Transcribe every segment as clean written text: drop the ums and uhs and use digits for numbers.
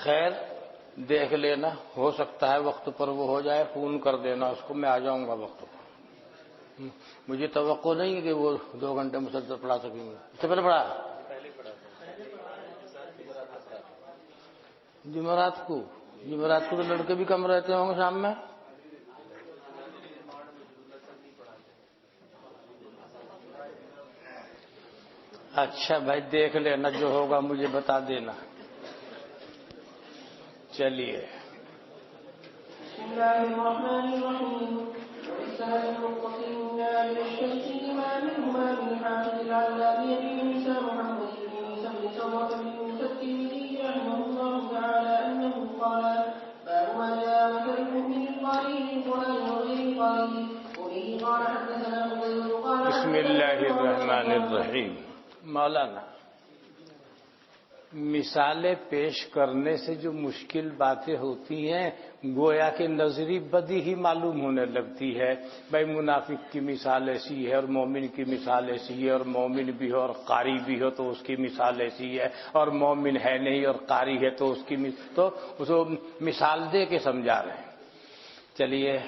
خیر دیکھ لینا، ہو سکتا ہے وقت پر وہ ہو جائے، فون کر دینا اس کو، میں آ جاؤں گا وقت پر۔ مجھے توقع نہیں ہے کہ وہ 2 گھنٹے مسلسل پڑھا سکیں گے۔ اس سے پہلے پڑھا جمعرات کو تو لڑکے بھی کم رہتے ہوں گے شام میں۔ اچھا بھائی دیکھ لینا، جو ہوگا مجھے بتا دینا۔ چلیے بسم اللہ الرحمن الرحیم۔ مولانا، مثالیں پیش کرنے سے جو مشکل باتیں ہوتی ہیں گویا کہ نظری بدی ہی معلوم ہونے لگتی ہے۔ بھائی منافق کی مثال ایسی ہے اور مومن کی مثال ایسی ہے، اور مومن بھی ہو اور قاری بھی ہو تو اس کی مثال ایسی ہے، اور مومن ہے نہیں اور قاری ہے تو اس کی مثال دے کے سمجھا رہے ہیں۔ چلیے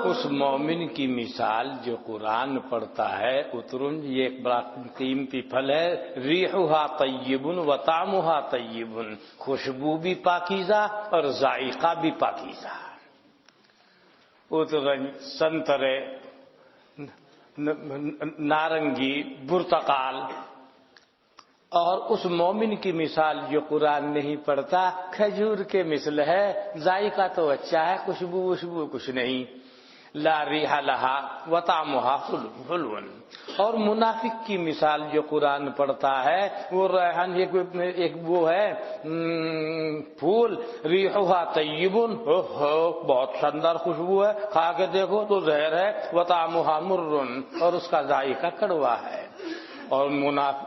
اس مومن کی مثال جو قرآن پڑھتا ہے، اترن یہ ایک بڑا قیمتی پھل ہے، ریحھا طیب و طعمھا طیب، خوشبو بھی پاکیزہ اور ذائقہ بھی پاکیزہ۔ اترن سنترے، نارنگی، برتقال، اور اس مومن کی مثال جو قرآن نہیں پڑھتا کھجور کے مثل ہے، ذائقہ تو اچھا ہے، خوشبو کچھ نہیں۔ لا ریح لہا وطعمھا حلو۔ اور منافق کی مثال جو قرآن پڑھتا ہے وہ ریحان، ایک وہ ہے پھول، ریحھا طیب، بہت شاندار خوشبو ہے، کھا کے دیکھو تو زہر ہے، وطعمھا مر، اور اس کا ذائقہ کڑوا ہے۔ اور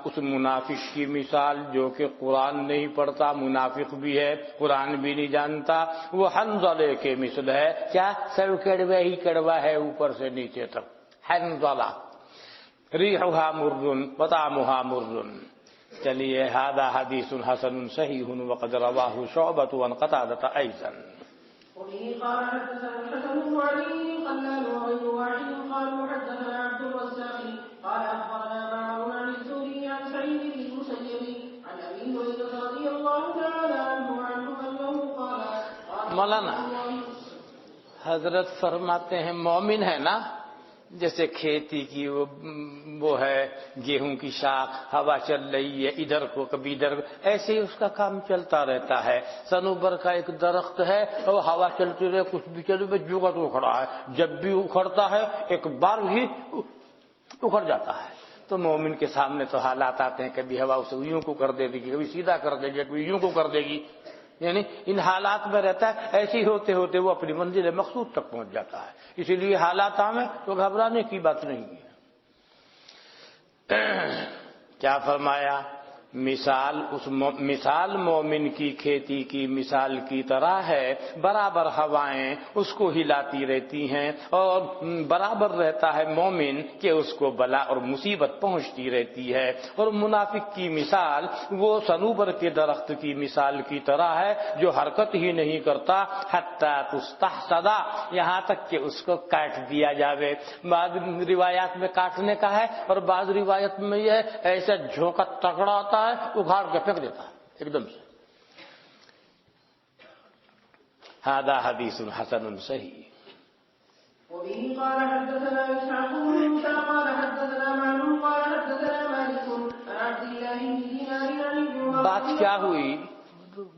اس منافق کی مثال جو کہ قرآن نہیں پڑھتا، منافق بھی ہے، قرآن بھی نہیں جانتا، وہ حنظلے کے مثل ہے۔ کیا؟ سب کڑوا ہی کڑوا ہے اوپر سے نیچے تک، حنظلہ، ریحھا مر وطعمھا مر۔ چلیے ھذا حدیث حسن صحیح وقد رواہ شعبۃ عن قتادۃ ایضا۔ مولانا حضرت فرماتے ہیں مومن ہے نا، جیسے کھیتی کی وہ ہے گیہوں کی شاخ، ہوا چل رہی ہے ادھر کو کبھی ادھر کو، ایسے ہی اس کا کام چلتا رہتا ہے۔ صنوبر کا ایک درخت ہے اور ہوا چلتی رہے کچھ بھی چلے بس جگہ تو اکھڑا ہے، جب بھی اکھڑتا ہے ایک بار ہی اکھڑ جاتا ہے۔ تو مومن کے سامنے تو حالات آتے ہیں، کبھی ہوا اسے یوں کو کر دے گی، کبھی سیدھا کر دے گی، کبھی یوں کو کر دے گی، یعنی ان حالات میں رہتا ہے۔ ایسے ہی ہوتے ہوتے وہ اپنی منزل مقصود تک پہنچ جاتا ہے۔ اسی لیے حالات عام ہیں تو گھبرانے کی بات نہیں ہے۔ کیا فرمایا؟ مثال مومن کی کھیتی کی مثال کی طرح ہے، برابر ہوائیں اس کو ہلاتی رہتی ہیں اور برابر رہتا ہے مومن کہ اس کو بلا اور مصیبت پہنچتی رہتی ہے۔ اور منافق کی مثال وہ صنوبر کے درخت کی مثال کی طرح ہے جو حرکت ہی نہیں کرتا، حتی تستحصد، یہاں تک کہ اس کو کاٹ دیا جاوے۔ بعض روایات میں کاٹنے کا ہے اور بعض روایت میں یہ ایسا جھونکا تگڑا آتا ہے اکھاڑ کے پھینک دیتا ہے ایک دم سے۔ ھذا حدیث حسن صحیح۔ وبه قال حدثنا اسحاق بن موسى قال حدثنا معن قال حدثنا مالك عن عبد الله بن دينار عن ابن بات کیا ہوئی؟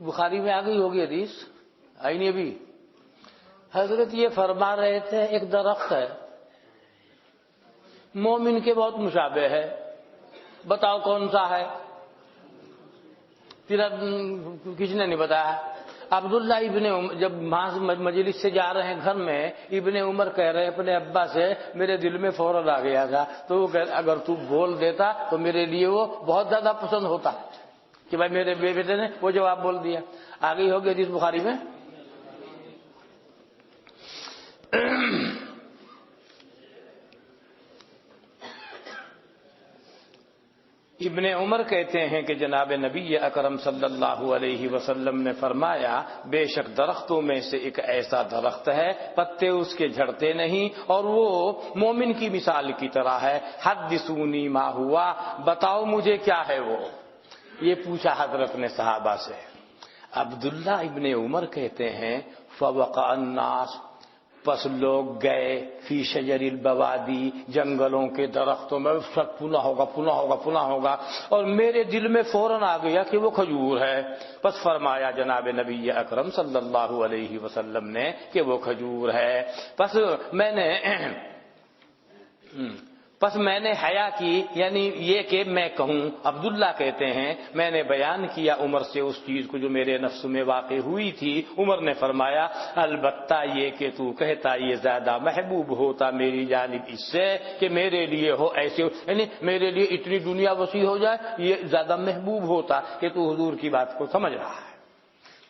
بخاری میں آ گئی ہوگی حدیث، آئی نہیں ابھی؟ حضرت یہ فرما رہے تھے ایک درخت ہے مومن کے بہت مشابہ ہے، بتاؤ کون سا ہے؟ تیرا کسی نے نہیں بتایا، عبداللہ ابن عمر جب مجلس سے جا رہے ہیں گھر میں، ابن عمر کہہ رہے اپنے ابا سے میرے دل میں فوراً آ گیا تھا، تو وہ اگر تو بول دیتا تو میرے لیے وہ بہت زیادہ پسند ہوتا کہ بھائی میرے بیٹے نے وہ جواب بول دیا۔ آگے ہو گیا حدیث بخاری میں۔ ابن عمر کہتے ہیں کہ جناب نبی اکرم صلی اللہ علیہ وسلم نے فرمایا، بے شک درختوں میں سے ایک ایسا درخت ہے پتے اس کے جھڑتے نہیں اور وہ مومن کی مثال کی طرح ہے۔ حدثونی ما ہوا، بتاؤ مجھے کیا ہے وہ، یہ پوچھا حضرت نے صحابہ سے۔ عبداللہ ابن عمر کہتے ہیں فوقع الناس، پس لوگ گئے فی شجر البوادی، جنگلوں کے درختوں میں، سب پناہ ہوگا پناہ ہوگا پناہ ہوگا، اور میرے دل میں فوراً آ گیا کہ وہ کھجور ہے۔ پس فرمایا جناب نبی اکرم صلی اللہ علیہ وسلم نے کہ وہ کھجور ہے۔ پس میں نے حیا کی، یعنی یہ کہ میں کہوں، عبداللہ کہتے ہیں میں نے بیان کیا عمر سے اس چیز کو جو میرے نفس میں واقع ہوئی تھی۔ عمر نے فرمایا البتہ یہ کہ تو کہتا یہ زیادہ محبوب ہوتا میری جانب اس سے کہ میرے لیے ہو ایسے، یعنی میرے لیے اتنی دنیا وسیع ہو جائے، یہ زیادہ محبوب ہوتا کہ تو حضور کی بات کو سمجھ رہا ہے۔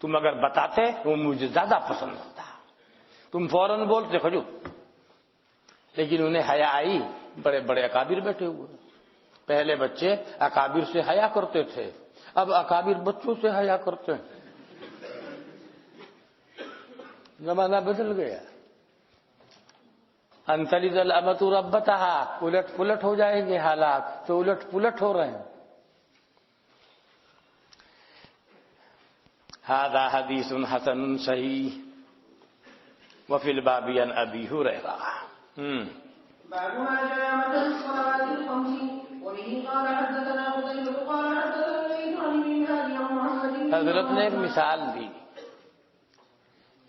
تم اگر بتاتے وہ مجھے زیادہ پسند ہوتا، تم فوراً بولتے کھجور، لیکن انہیں حیا آئی۔ بڑے بڑے اکابر بیٹھے ہوئے، پہلے بچے اکابر سے حیا کرتے تھے، اب اکابر بچوں سے حیا کرتے ہیں، زمانہ بدل گیا۔ انتلد الامۃ ربتہا، الٹ پلٹ ہو جائیں گے حالات، تو الٹ پلٹ ہو رہے ہیں۔ ھذا حدیث حسن صحیح وفی الباب عن ابی ہریرہ۔ باب ما جاء مثل الصلوات الخمس وبه قال حدثنا قتيبة قال حدثنا الليث عن ابن هادي عن محمد۔ حضرت نے ایک مثال دی،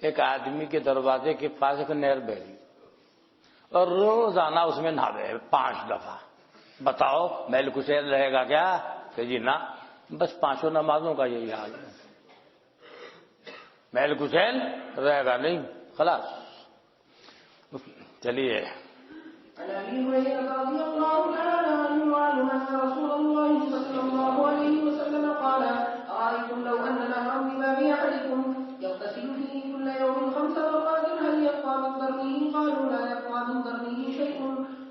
ایک آدمی کے دروازے کے پاس ایک نہر بہہ رہی اور روزانہ اس میں نہاوے 5 دفعہ۔ بتاؤ میل کچیل رہے گا کیا؟ کہ جی نہ، بس 5 نمازوں کا یہی حال ہے، میل کچیل رہے گا نہیں، خلاص۔ چلیے عن ابي هريره رضي الله تعالى عنه ان رسول الله صلى الله عليه وسلم قال ارايتم لو ان نهرا بباب احدكم يغتسل فيه كل يوم 5 مرات هل يبقى من درنه؟ قالوا لا يبقى من درنه شيء.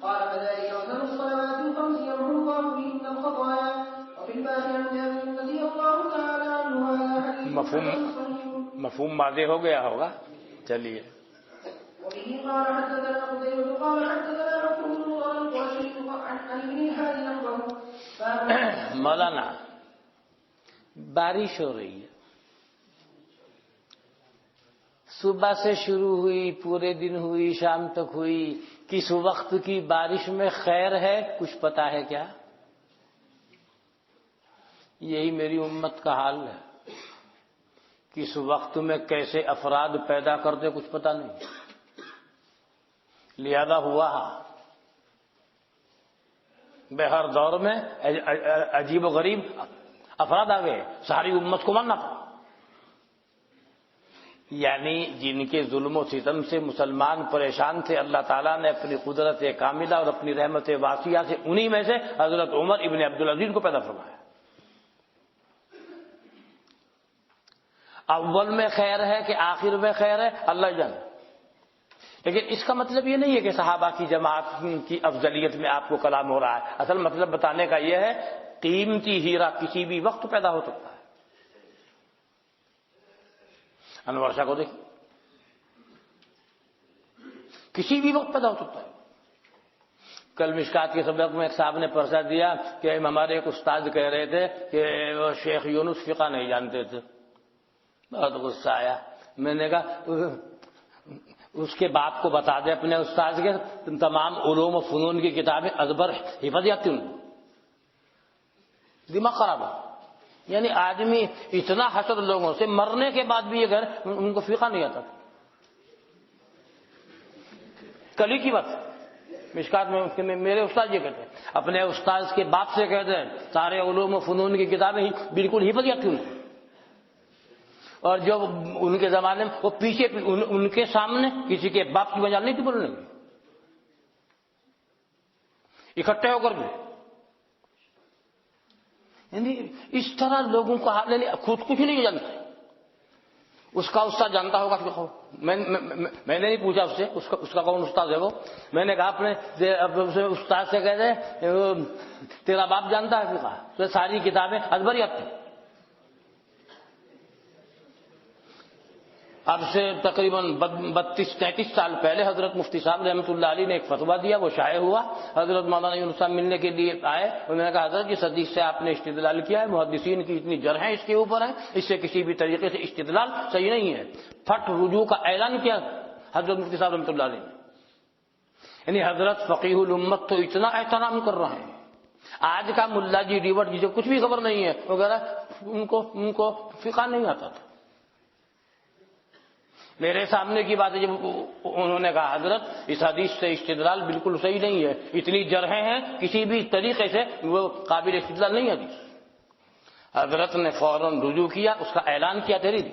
قال فذلك مثل الصلوات الخمس يمحو الله بهن الخطايا. وفي الباب عن جابر رضي الله تعالى عنه هذا حديث مفہوم واضح ہو گیا ہوگا۔ چلیے وبه قال حدثنا قتيبة قال حدثنا مكحول قال القرشي عن ابن هادي نحوه۔ مولانا بارش ہو رہی ہے، صبح سے شروع ہوئی، پورے دن ہوئی، شام تک ہوئی، کس وقت کی بارش میں خیر ہے کچھ پتا ہے کیا؟ یہی میری امت کا حال ہے، کس وقت میں کیسے افراد پیدا کرتے کچھ پتا نہیں، لہذا ہوا ہر دور میں عجیب و غریب افراد آ گئے، ساری امت کو ماننا پڑا۔ یعنی جن کے ظلم و ستم سے مسلمان پریشان تھے، اللہ تعالیٰ نے اپنی قدرت کاملہ اور اپنی رحمت واسعہ سے انہی میں سے حضرت عمر ابن عبدالعزیز کو پیدا فرمایا۔ اول میں خیر ہے کہ آخر میں خیر ہے اللہ جانے، لیکن اس کا مطلب یہ نہیں ہے کہ صحابہ کی جماعت کی افضلیت میں آپ کو کلام ہو رہا ہے۔ اصل مطلب بتانے کا یہ ہے قیمتی ہیرا کسی بھی وقت پیدا ہو سکتا ہے۔ انور شاہ کو دیکھیں، کسی بھی وقت پیدا ہو سکتا ہے۔ کل مشکات کے سبق میں ایک صاحب نے پرچہ دیا کہ ہمارے ایک استاد کہہ رہے تھے کہ وہ شیخ یونس فقہ نہیں جانتے تھے، بہت غصہ آیا۔ میں نے کہا اس کے باپ کو بتا دے اپنے استاد کے تمام علوم و فنون کی کتابیں ازبر حفظ جاتی ہوں، دماغ خراب ہے۔ یعنی آدمی اتنا حسد لوگوں سے، مرنے کے بعد بھی یہ گھر ان کو فقہ نہیں آتا۔ کل ہی کی بات مشکات میں میرے استاد یہ کہتے ہیں، اپنے استاد کے باپ سے کہتے ہیں سارے علوم و فنون کی کتابیں بالکل حفظ جاتی ہوں۔ اور جو ان کے زمانے میں وہ پیچھے ان کے سامنے کسی کے باپ کی مجال نہیں تھی بولنے کی، اکٹھے ہو کر بھی. یعنی اس طرح لوگوں کا حال، یعنی خود کچھ نہیں جانتے. اس کا استاد جانتا ہوگا کہ میں نے نہیں پوچھا اس سے اس کا کون استاد ہے وہ. میں نے کہا اپنے استاد سے کہتے تیرا باپ جانتا ہے؟ کہا تو ساری کتابیں ازبر یاد تھیں. اب سے تقریباً 32-33 سال پہلے حضرت مفتی صاحب رحمۃ اللہ علیہ نے ایک فتویٰ دیا، وہ شائع ہوا. حضرت مولانا یونس صاحب ملنے کے لیے آئے، انہوں نے کہا حضرت جس حدیث سے آپ نے استدلال کیا ہے محدثین کی اتنی جرحیں اس کے اوپر ہیں، اس سے کسی بھی طریقے سے استدلال صحیح نہیں ہے. پھٹ رجوع کا اعلان کیا حضرت مفتی صاحب رحمۃ اللہ علیہ نے. یعنی حضرت فقیہ الامت تو اتنا احترام کر رہے ہیں. آج کا ملا جی ڈیوٹ جسے کچھ بھی خبر نہیں ہے وغیرہ، ان کو فقہ نہیں آتا تھا. میرے سامنے کی بات ہے، جب انہوں نے کہا حضرت اس حدیث سے استدلال بالکل صحیح نہیں ہے، اتنی جرحیں ہیں، کسی بھی طریقے سے وہ قابل استدلال نہیں ہے حدیث. حضرت نے فوراً رجوع کیا، اس کا اعلان کیا تحریر.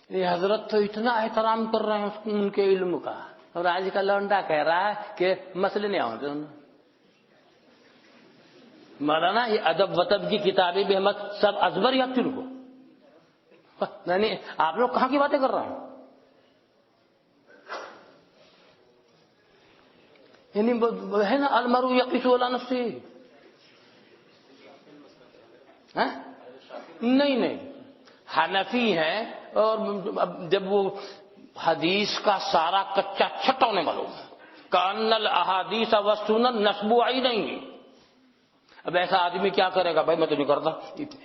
یہ حضرت تو اتنا احترام کر رہے ہیں ان کے علم کا، اور آج کا لونڈا کہہ رہا ہے کہ مسئلے نہیں آتے. مولانا یہ ادب وطب کی کتابیں بھی ہم سب ازبر یاد تھی ان کو. نہیں، آپ لوگ کہاں کی باتیں کر رہے ہیں؟ یعنی ہے نا المرء یقیس علی نفسہ. نہیں حنفی ہیں، اور جب وہ حدیث کا سارا کچا چھٹا ہونے معلوم ہے، کأن الاحادیث والسنن نصب عینین. اب ایسا آدمی کیا کرے گا؟ بھائی میں تو نہیں کرتا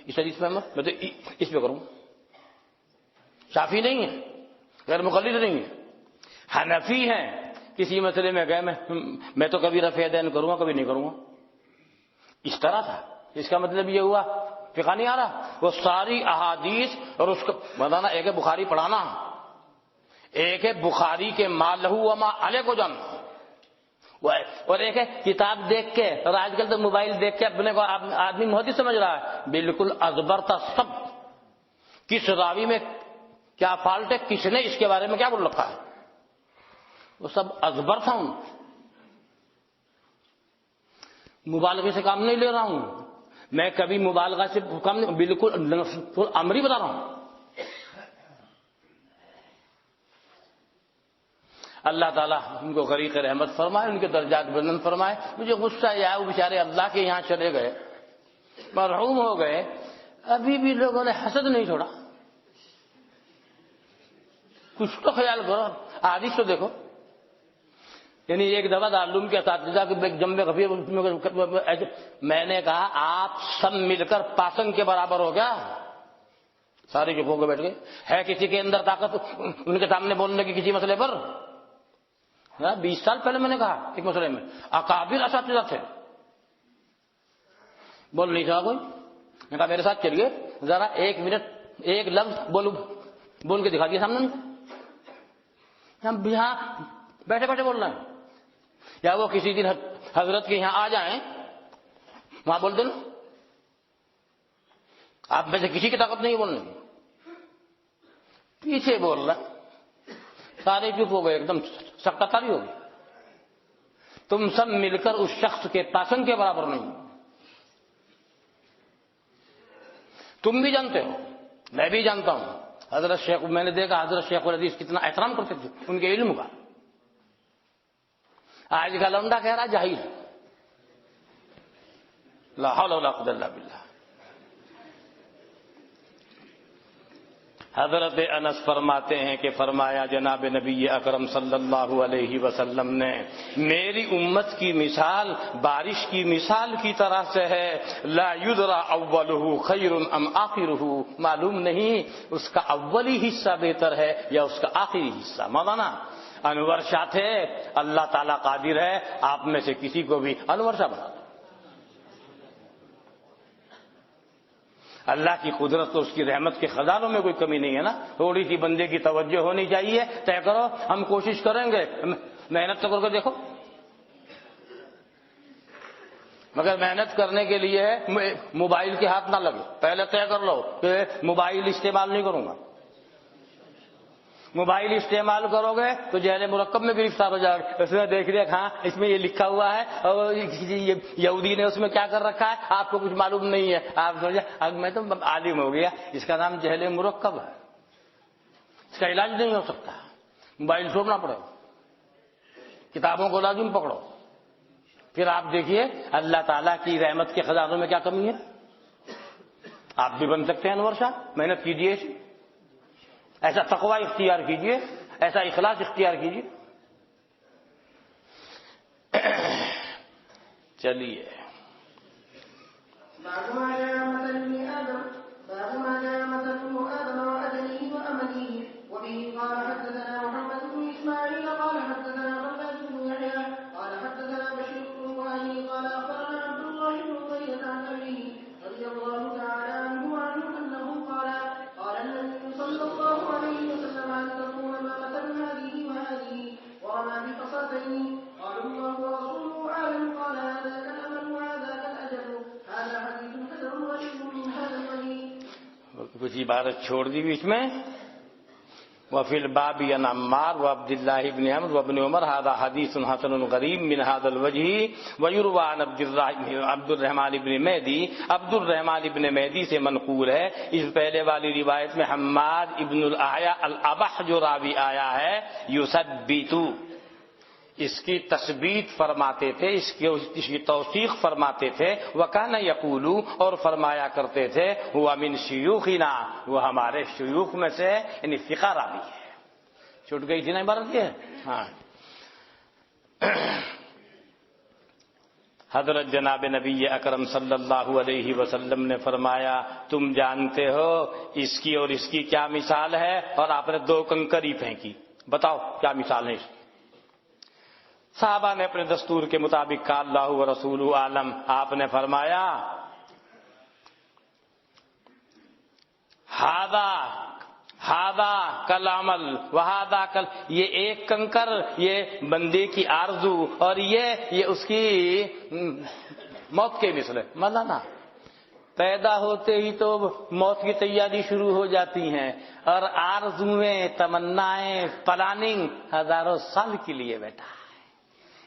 اس حدیث میں تو اس پہ کروں. شافی نہیں ہے، غیر مقلد نہیں ہے، حنفی ہیں. کسی مسئلے میں گئے میں تو کبھی رفع دین کروں گا، کبھی نہیں کروں گا. اس طرح تھا. اس کا مطلب یہ ہوا فقہ نہیں آ رہا. وہ ساری احادیث اور اس کو بتانا، ایک ہے بخاری پڑھانا، ایک ہے بخاری کے ما لہو وما علیہ کو جاننا، اور ایک ہے کتاب دیکھ کے. اور آج کل تو موبائل دیکھ کے اپنے کو آدمی محدث سمجھ رہا ہے. بالکل ازبر تھا سب. کس راوی میں کیا فالٹ ہے، کس نے اس کے بارے میں کیا بول رکھا ہے، وہ سب ازبر تھا. ان مبالغے سے کام نہیں لے رہا ہوں میں، کبھی مبالغہ سے کام نہیں، بالکل امری بتا رہا ہوں. اللہ تعالیٰ ان کو غریق رحمت فرمائے، ان کے درجات بلند فرمائے. مجھے غصہ یہ آیا، وہ بیچارے اللہ کے یہاں چلے گئے، مرحوم ہو گئے، ابھی بھی لوگوں نے حسد نہیں چھوڑا. کچھ تو خیال کرو، حدیث تو دیکھو. یعنی ایک دفعہ دارالعلوم کے اساتذہ کے جمع غفیر، میں نے کہا آپ سب مل کر پاسنگ کے برابر ہو گیا. سارے چپ ہو کے بیٹھ گئے. ہے کسی کے اندر طاقت ان کے سامنے بولنے کی کسی مسئلے پر؟ 20 سال پہلے میں نے کہا ایک مسئلے میں اکابر اساتذہ تھے، بول نہیں سکا کوئی. میں کہا میرے ساتھ چلیے ذرا 1 منٹ ایک لفظ بول کے دکھا دیا سامنے. ہم یہاں بیٹھے بیٹھے بول رہے ہیں، یا وہ کسی دن حضرت کے یہاں آ جائیں وہاں بول دیں. آپ میں سے کسی کی طاقت نہیں بولنے کی. پیچھے بول رہا، سارے چپ ہو گئے، ایک دم سکتہ تاری ہو گئی. تم سب مل کر اس شخص کے پاسنگ کے برابر نہیں. تم بھی جانتے ہو، میں بھی جانتا ہوں. حضرت شیخ، میں نے دیکھا حضرت شیخ الحدیث کتنا احترام کرتے تھے ان کے علم کا. آج کا لونڈا کہہ رہا جاہل. لا حول ولا قوت الا باللہ. حضرت انس فرماتے ہیں کہ فرمایا جناب نبی اکرم صلی اللہ علیہ وسلم نے، میری امت کی مثال بارش کی مثال کی طرح سے ہے. لا یدری اولہ خیر ام آخرہ، معلوم نہیں اس کا اولی حصہ بہتر ہے یا اس کا آخری حصہ. مولانا انور شاہ تھے، اللہ تعالیٰ قادر ہے آپ میں سے کسی کو بھی انور شاہ بنا دو. اللہ کی قدرت تو اس کی رحمت کے خزانوں میں کوئی کمی نہیں ہے نا. تھوڑی سی بندے کی توجہ ہونی چاہیے. طے کرو ہم کوشش کریں گے، محنت تو کر کے دیکھو. مگر محنت کرنے کے لیے موبائل کے ہاتھ نہ لگے. پہلے طے کر لو کہ موبائل استعمال نہیں کروں گا. موبائل استعمال کرو گے تو جہل مرکب میں گرفتار ہو جائے گا. اس میں دیکھ لیا ہاں اس میں یہ لکھا ہوا ہے اور یہودی نے اس میں کیا کر رکھا ہے, آپ کو کچھ معلوم نہیں ہے. آپ سمجھے اب میں تو عالم ہو گیا. اس کا نام جہل مرکب ہے, اس کا علاج نہیں ہو سکتا. موبائل چھوڑنا پڑے گا, کتابوں کو لازم پکڑو. پھر آپ دیکھیے اللہ تعالیٰ کی رحمت کے خزانوں میں کیا کمی ہے. آپ بھی بن سکتے ہیں انور شاہ. محنت کیجیے, ایسا تقوی اختیار کیجیے, ایسا اخلاص اختیار کیجیے. چلیے کچھ عبارت چھوڑ دی بیچ میں. وفي الباب عن عمار وعبد الله بن عمرو وابن عمر هذا حديث حسن غريب من هذا الوجه ويروى عن عبد الرحمن بن مهدي. عبد الرحمن بن مهدی سے منقول ہے. اس پہلے والی روایت میں حماد ابن الاعیاء الابح جو راوی آیا ہے یثبت, اس کی تثبیت فرماتے تھے, اس کی توثیق فرماتے تھے. وکان یقول, اور فرمایا کرتے تھے, ہوا من شیوخنا, وہ ہمارے شیوخ میں سے, یعنی ثقہ راوی ہے. چھوٹ گئی تھی نا عبارت یہ. ہاں, حضرت جناب نبی اکرم صلی اللہ علیہ وسلم نے فرمایا تم جانتے ہو اس کی اور اس کی کیا مثال ہے. اور آپ نے 2 کنکری پھینکی, بتاؤ کیا مثال ہے اس کی. صحابہ نے اپنے دستور کے مطابق کہا اللہ و رسول عالم. آپ نے فرمایا ہاذا کل عمل وہذا کل, یہ ایک کنکر یہ بندے کی آرزو اور یہ اس کی موت کے مثل ہے. مولانا پیدا ہوتے ہی تو موت کی تیاری شروع ہو جاتی ہیں, اور آرزویں, تمنائیں, پلاننگ ہزاروں سال کے لیے بیٹھا ہے.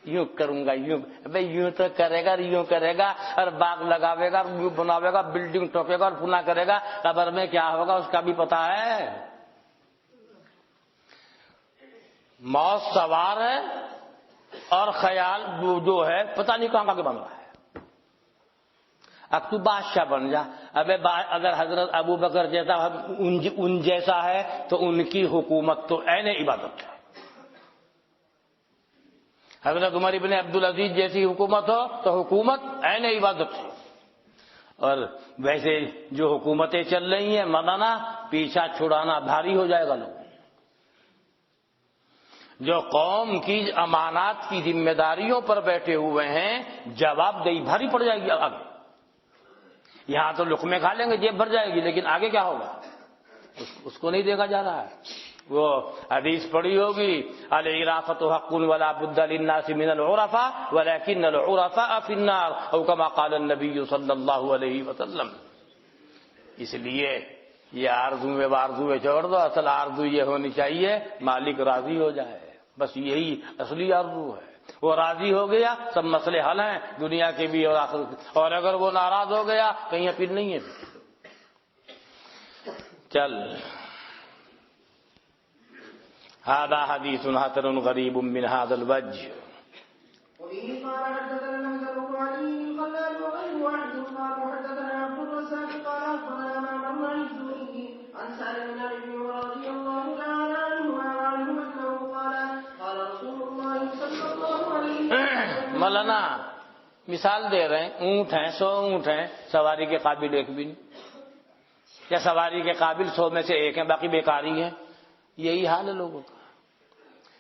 یوں کروں گا, یوں بھائی یوں تو کرے گا, یوں کرے گا, اور باغ لگاوے گا, یوں بناوے گا, بلڈنگ ٹوکے گا اور پھنا کرے گا. قبر میں کیا ہوگا اس کا بھی پتا ہے. موت سوار ہے اور خیال جو ہے پتہ نہیں کہاں کا بن رہا ہے. اب تو بادشاہ بن جا. ابے اگر حضرت ابو بکر جیسا ان جیسا ہے تو ان کی حکومت تو عین عبادت ہے. حضرت عمر ابن عبدالعزیز جیسی حکومت ہو تو حکومت عین عبادت ہے. اور ویسے جو حکومتیں چل رہی ہیں مولانا, پیچھا چھڑانا بھاری ہو جائے گا. لوگ جو قوم کی امانات کی ذمہ داریوں پر بیٹھے ہوئے ہیں جواب دہی بھاری پڑ جائے گی. آگے یہاں تو لقمے کھا لیں گے, جیب بھر جائے گی, لیکن آگے کیا ہوگا اس کو نہیں دیکھا جا رہا ہے. وہ حدیث پڑھی ہوگی العرافۃ حق ولا بد للناس من العرفاء ولكن العرفاء في النار او كما قال النبي صلی اللہ علیہ وسلم. اس لیے یہ آرزویں چھوڑ دو. اصل آرزو یہ ہونی چاہیے مالک راضی ہو جائے, بس یہی اصلی آرزو ہے. وہ راضی ہو گیا سب مسئلے حل ہیں دنیا کے بھی اور آخرت کے. اور اگر وہ ناراض ہو گیا کہیں اپیل نہیں ہے. چل هذا حديث حسن غريب من هذا الوجه. وبه قال حدثنا المنذر بن علي القلال وغير واحد قال حدثنا عبد الرزاق قال اخبرنا معمر عن الزهري عن سالم بن ابي رضي الله تعالى عنه انه قال رسول الله صلى الله عليه وسلم. مولانا مثال دے رہے ہیں, اونٹ ہیں 100 اونٹ ہیں, سواری کے قابل ایک بھی نہیں, یا سواری کے قابل 100 میں سے ایک ہیں, باقی بیکاری ہیں. یہی حال ہے لوگوں کا.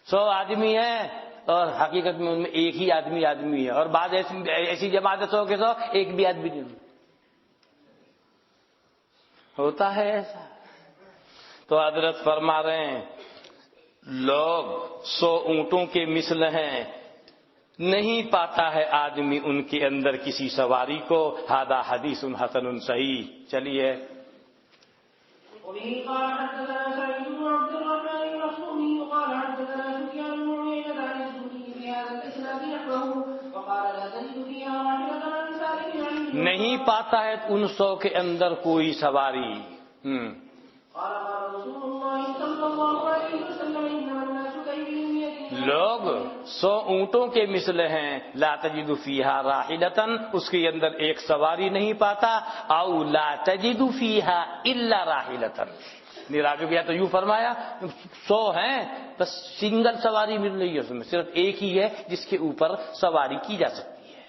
100 آدمی ہیں اور حقیقت میں ان میں ایک ہی آدمی ہے, اور بعض ایسی جماعت 100 کے 100 ایک بھی آدمی نہیں ہوتا ہے ایسا. تو حضرت فرما رہے ہیں لوگ 100 اونٹوں کے مثل ہیں, نہیں پاتا ہے آدمی ان کے اندر کسی سواری کو. ھذا حدیث حسن صحیح. چلیے. وبه قال حدثنا سعيد بن عبد الرحمن المخزومي قال حدثنا سفيان بن عيينة عن الزهري في هذا الاسناد نحوه وقال لا تجد فيها واحدة عن سالم عن نہیں پاتا ہے ان 100 کے اندر کوئی سواری. قال قال رسول الله صلى الله عليه وسلم انما الناس كيدهم يدين لوگ 100 اونٹوں کے مثل ہیں. لا تجد فیہا راحلتن، اس کے اندر ایک سواری نہیں پاتا. او لا تجد فیہا الا راحلتن. راوی گیا تو یوں فرمایا 100 ہیں بس سنگل سواری مل رہی ہے، اس میں صرف ایک ہی ہے جس کے اوپر سواری کی جا سکتی ہے.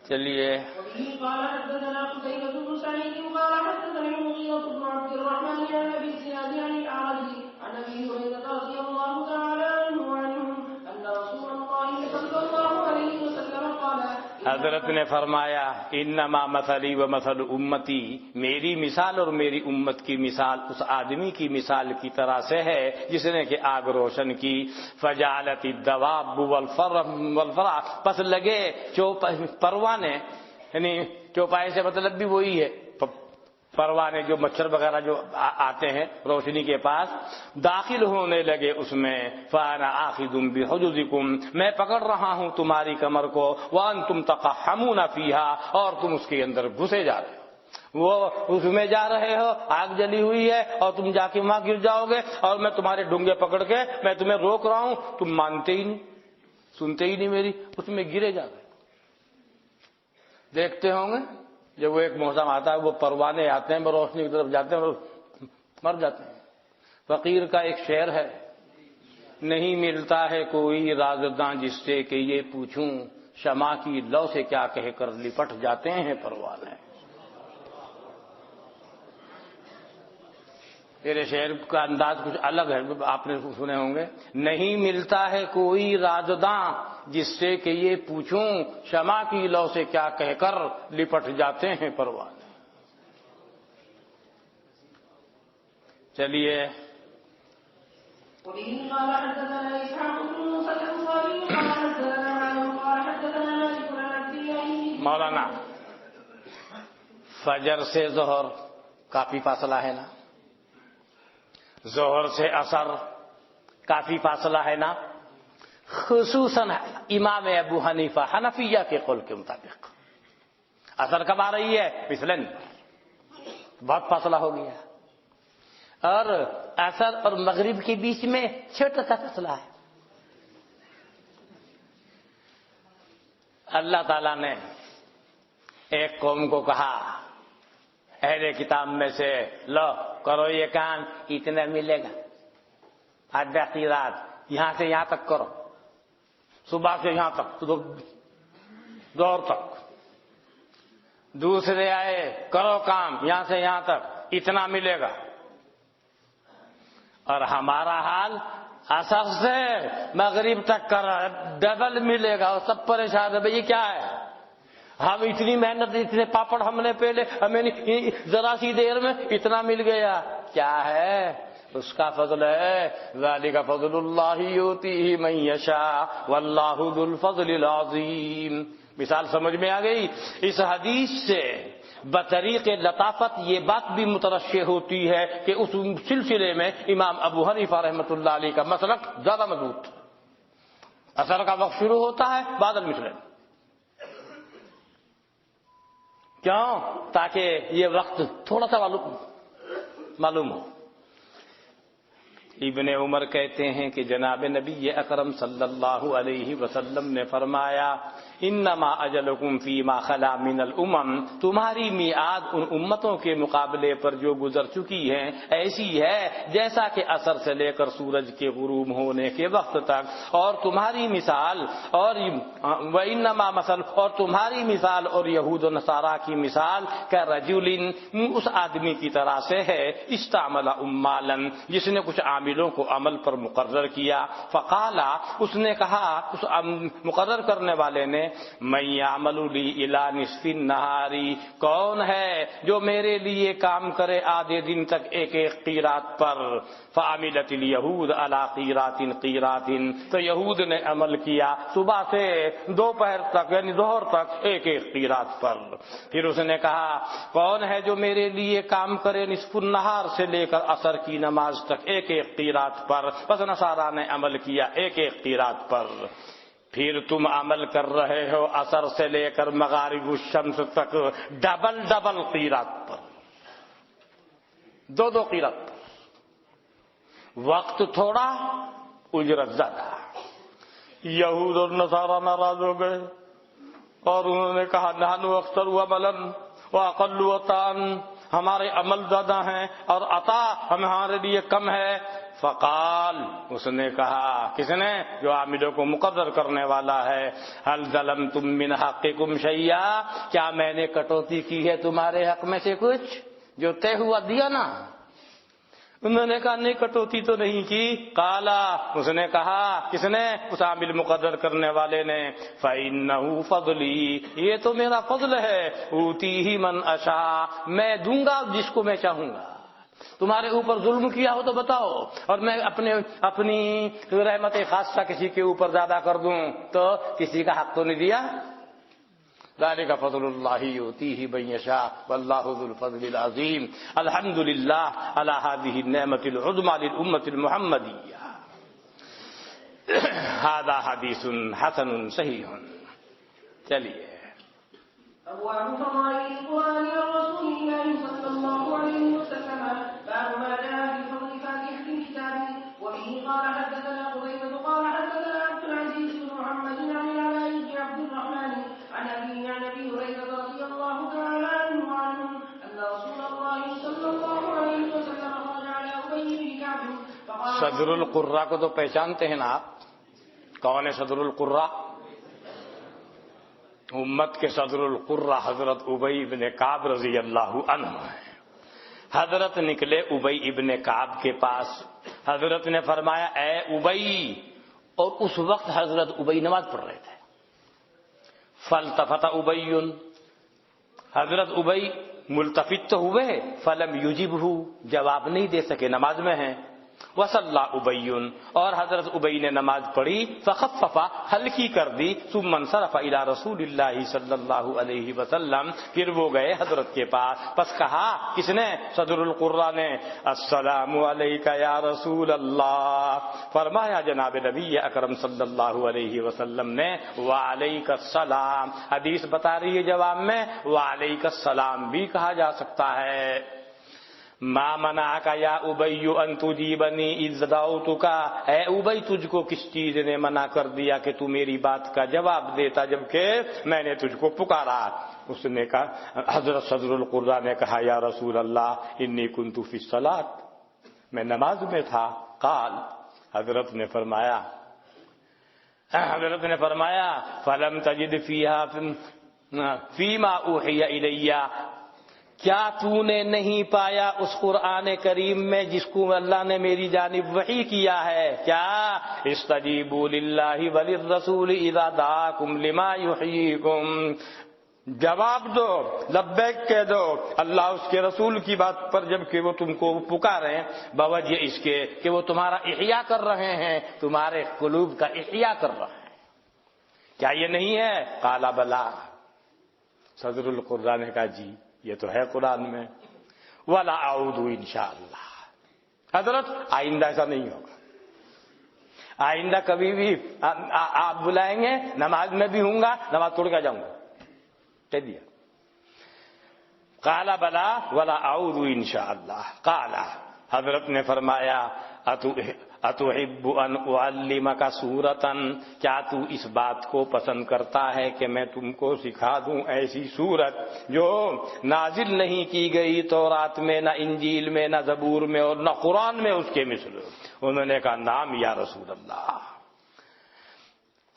چلیے. وبه قال حدثنا قتيبة بن سعيد قال حدثنا المغيرة بن عبد الرحمن عن ابي الزناد عن الاعرج عن ابي هريرة رضي الله تعالى عنه وعنهم ان رسول الله صلى الله عليه وسلم قال حضرت نے فرمایا انما مثلی و مثل امتی، میری مثال اور میری امت کی مثال اس آدمی کی مثال کی طرح سے ہے جس نے کہ آگ روشن کی. فجعلت الدواب والفرع، پس لگے پروانے، یعنی چوپائے سے مطلب بھی وہی ہے پروانے جو مچھر وغیرہ جو آتے ہیں روشنی کے پاس، داخل ہونے لگے اس میں. فانا آخذ بحجزکم، میں پکڑ رہا ہوں تمہاری کمر کو. وانتم تقحمون فیہا، اور تم اس کے اندر گھسے جا رہے ہو. وہ اس میں جا رہے ہو، آگ جلی ہوئی ہے اور تم جا کے وہاں گر جاؤ گے، اور میں تمہارے ڈونگے پکڑ کے میں تمہیں روک رہا ہوں، تم مانتے ہی نہیں، سنتے ہی نہیں میری، اس میں گرے جا گئے. دیکھتے ہوں گے جب وہ ایک موسم آتا ہے وہ پروانے آتے ہیں روشنی کی طرف جاتے ہیں اور مر جاتے ہیں. فقیر کا ایک شعر ہے، نہیں ملتا ہے کوئی رازداں جس سے کہ یہ پوچھوں، شمع کی لو سے کیا کہہ کر لپٹ جاتے ہیں پروانے. میرے شعر کا انداز کچھ الگ ہے، آپ نے سنے ہوں گے. نہیں ملتا ہے کوئی رازداں جس سے کہ یہ پوچھوں، شمع کی لو سے کیا کہہ کر لپٹ جاتے ہیں پروانے. چلیے. وبه قال حدثنا اسحاق بن موسى الانصاري قال حدثنا معاذ قال حدثنا مالك عن عبد الله. مولانا فجر سے ظہر کافی فاصلہ ہے نا، ظہر سے عصر کافی فاصلہ ہے نا، خصوصاً امام ابو حنیفہ حنفیہ کے قول کے مطابق. عصر کب آ رہی ہے؟ مثلاً بہت فاصلہ ہو گیا، اور عصر اور مغرب کے بیچ میں چھوٹا سا فاصلہ ہے. اللہ تعالیٰ نے ایک قوم کو کہا اہل کتاب میں سے، لو کرو یہ کام، اتنا ملے گا. آدھی رات یہاں سے یہاں تک کرو، صبح سے یہاں تک دور تک. دوسرے آئے کرو کام یہاں سے یہاں تک، اتنا ملے گا. اور ہمارا حال عصر سے مغرب تک کر ڈبل ملے گا، اور سب پریشان ہے. بھئی یہ کیا ہے؟ ہم اتنی محنت، اتنے پاپڑ ہم نے پہلے، ہمیں ذرا سی دیر میں اتنا مل گیا. کیا ہے؟ اس کا فضل ہے. ذالک فضل اللہ یؤتیہ من یشاء واللہ ذو الفضل العظیم. مثال سمجھ میں آ گئی؟ اس حدیث سے بطریق لطافت یہ بات بھی مترشح ہوتی ہے کہ اس سلسلے میں امام ابو حنیفہ رحمۃ اللہ علیہ کا مسلک زیادہ مضبوط. عصر کا وقت شروع ہوتا ہے بعد المثل. کیوں؟ تاکہ یہ وقت تھوڑا سا معلوم ہو. ابن عمر کہتے ہیں کہ جناب نبی اکرم صلی اللہ علیہ وسلم نے فرمایا، انما اجلکم فیما خلا من الامم، تمہاری میعاد ان امتوں کے مقابلے پر جو گزر چکی ہیں ایسی ہے جیسا کہ عصر سے لے کر سورج کے غروب ہونے کے وقت تک. اور تمہاری مثال اور وانما مثل، اور تمہاری مثال اور یہود و نصارا کی مثال کَرَجُلٍ، اس آدمی کی طرح سے ہے، استعمل عمالا، جس نے کچھ عامل عاملوں کو عمل پر مقرر کیا. فقالا، اس نے کہا، اس مقرر کرنے والے نے، من یعمل لی الی نصف النہار، کون ہے جو میرے لیے کام کرے آدھے دن تک ایک ایک قیرات پر. فعملت الیہود علی قیرات قیرات، تو یہود نے عمل کیا صبح سے دوپہر تک یعنی ظہر تک ایک ایک قیرات پر. پھر اس نے کہا کون ہے جو میرے لیے کام کرے نصف النہار سے لے کر عصر کی نماز تک ایک ایک قیرات پر. پس نصارہ نے عمل کیا ایک ایک قیرات پر. پھر تم عمل کر رہے ہو عصر سے لے کر مغارب الشمس تک ڈبل ڈبل قیرات پر، دو دو قیرات پر. وقت تھوڑا، اجرت زیادہ. یہود اور نصارہ ناراض ہو گئے اور انہوں نے کہا نحن اکثر عملا واقل عطاء، ہمارے عمل زیادہ ہیں اور عطا ہمارے لیے کم ہے. فقال، اس نے کہا، کس نے؟ جو عاملوں کو مقرر کرنے والا ہے، هل ظلمتم من حقکم شیئا، کیا میں نے کٹوتی کی ہے تمہارے حق میں سے کچھ؟ جو طے ہوا دیا نا. انہوں نے کہا نہیں، کٹوتی تو نہیں کی. قالا، اس نے کہا، کس نے؟ اس عامل مقرر کرنے والے نے، فإنه فضلی، یہ تو میرا فضل ہے، اوتیہ من اشاء، میں دوں گا جس کو میں چاہوں گا. تمہارے اوپر ظلم کیا ہو تو بتاؤ، اور میں اپنی رحمت خاصہ کسی کے اوپر زیادہ کر دوں تو کسی کا حق تو نہیں دیا. ذلك فضل اللہ یؤتیہ من یشاء واللہ ذو الفضل العظیم. الحمد للہ علی ہذہ النعمۃ العظمی للامۃ المحمدیہ. ھذا حدیث حسن صحیح. چلیے أبواب فضائل القرآن والرسول الله صلى الله عليه وسلم. باب ما جاء في فضل فاتحة الكتاب. وبه قال حدثنا قتيبة قال حدثنا عبد العزيز بن محمد عن العلاء بن عبد الرحمن عن أبيه عن أبي هريرة رضي الله تعالى عنه وعنهم أن رسول الله صلى الله عليه وسلم خرج على أبي بن كعب فقال. صدر القراء کو تو پہچانتے ہیں نا آپ؟ کون ہے صدر القراء؟ امت کے صدر القراء حضرت ابی ابن کعب رضی اللہ عنہ ہیں. حضرت نکلے ابی ابن کعب کے پاس. حضرت نے فرمایا اے ابی، اور اس وقت حضرت ابی نماز پڑھ رہے تھے. فالتفت ابی، حضرت ابی ملتفت تو ہوئے، فلم یجبہ، جواب نہیں دے سکے، نماز میں ہیں. وصلی ابی، اور حضرت ابی نے نماز پڑھی. فخفف، ہلکی کر دی. ثم انصرف الی رسول اللہ صلی اللہ علیہ وسلم، پھر وہ گئے حضرت کے پاس. پس کہا، کس نے؟ صدر القراء نے، السلام علیک یا رسول اللہ. فرمایا جناب نبی اکرم صلی اللہ علیہ وسلم نے وعلیک السلام. حدیث بتا رہی ہے جواب میں وعلیک السلام بھی کہا جا سکتا ہے. ما منعک یا ابی ان تجیبنی اذ دعوتک، اے ابی تجھ کو کس چیز نے منع کر دیا کہ تو میری بات کا جواب دیتا جبکہ میں نے تجھ کو پکارا؟ اس نے کہا، حضرت صدر القراء نے کہا یا رسول اللہ انی کنت فی الصلاۃ، میں نماز میں تھا. قال، حضرت نے فرمایا فلم تجد فیہا فیما اوحی الی، کیا تو نے نہیں پایا اس قرآن کریم میں جس کو اللہ نے میری جانب وحی کیا ہے؟ کیا؟ استجیبوا للہ وللرسول اذا دعاکم لما یحییکم، جواب دو، لبیک کہہ دو اللہ اس کے رسول کی بات پر جب کہ وہ تم کو پکاریں، بوجہ اس کے کہ وہ تمہارا احیاء کر رہے ہیں، تمہارے قلوب کا احیاء کر رہے ہیں. کیا یہ نہیں ہے؟ قال بلا. صدر القراء نے کہا جی یہ تو ہے قرآن میں. ولا اعود انشاءاللہ. حضرت آئندہ ایسا نہیں ہوگا، آئندہ کبھی بھی آپ بلائیں گے نماز میں بھی ہوں گا، نماز توڑ کے جاؤں گا. کہہ دیا. قال بلا ولا اعود انشاءاللہ. قال، حضرت نے فرمایا اتحب ان اعلمک سورۃ، کیا تو اس بات کو پسند کرتا ہے کہ میں تم کو سکھا دوں ایسی سورت جو نازل نہیں کی گئی تورات میں، نہ انجیل میں، نہ زبور میں، اور نہ قرآن میں اس کے مثل؟ انہوں نے کہا نام یا رسول اللہ.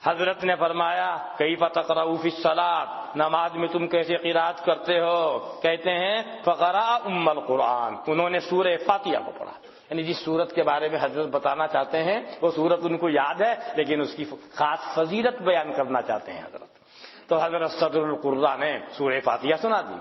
حضرت نے فرمایا کیف تقرأ فی الصلاۃ، نماز میں تم کیسے قرات کرتے ہو؟ کہتے ہیں فقرأ ام القرآن، انہوں نے سورہ فاتحہ کو پڑھا. یعنی جس صورت کے بارے میں حضرت بتانا چاہتے ہیں وہ صورت ان کو یاد ہے، لیکن اس کی خاص فضیلت بیان کرنا چاہتے ہیں حضرت. تو حضرت صدر القراء نے سورہ فاتحہ سنا دی.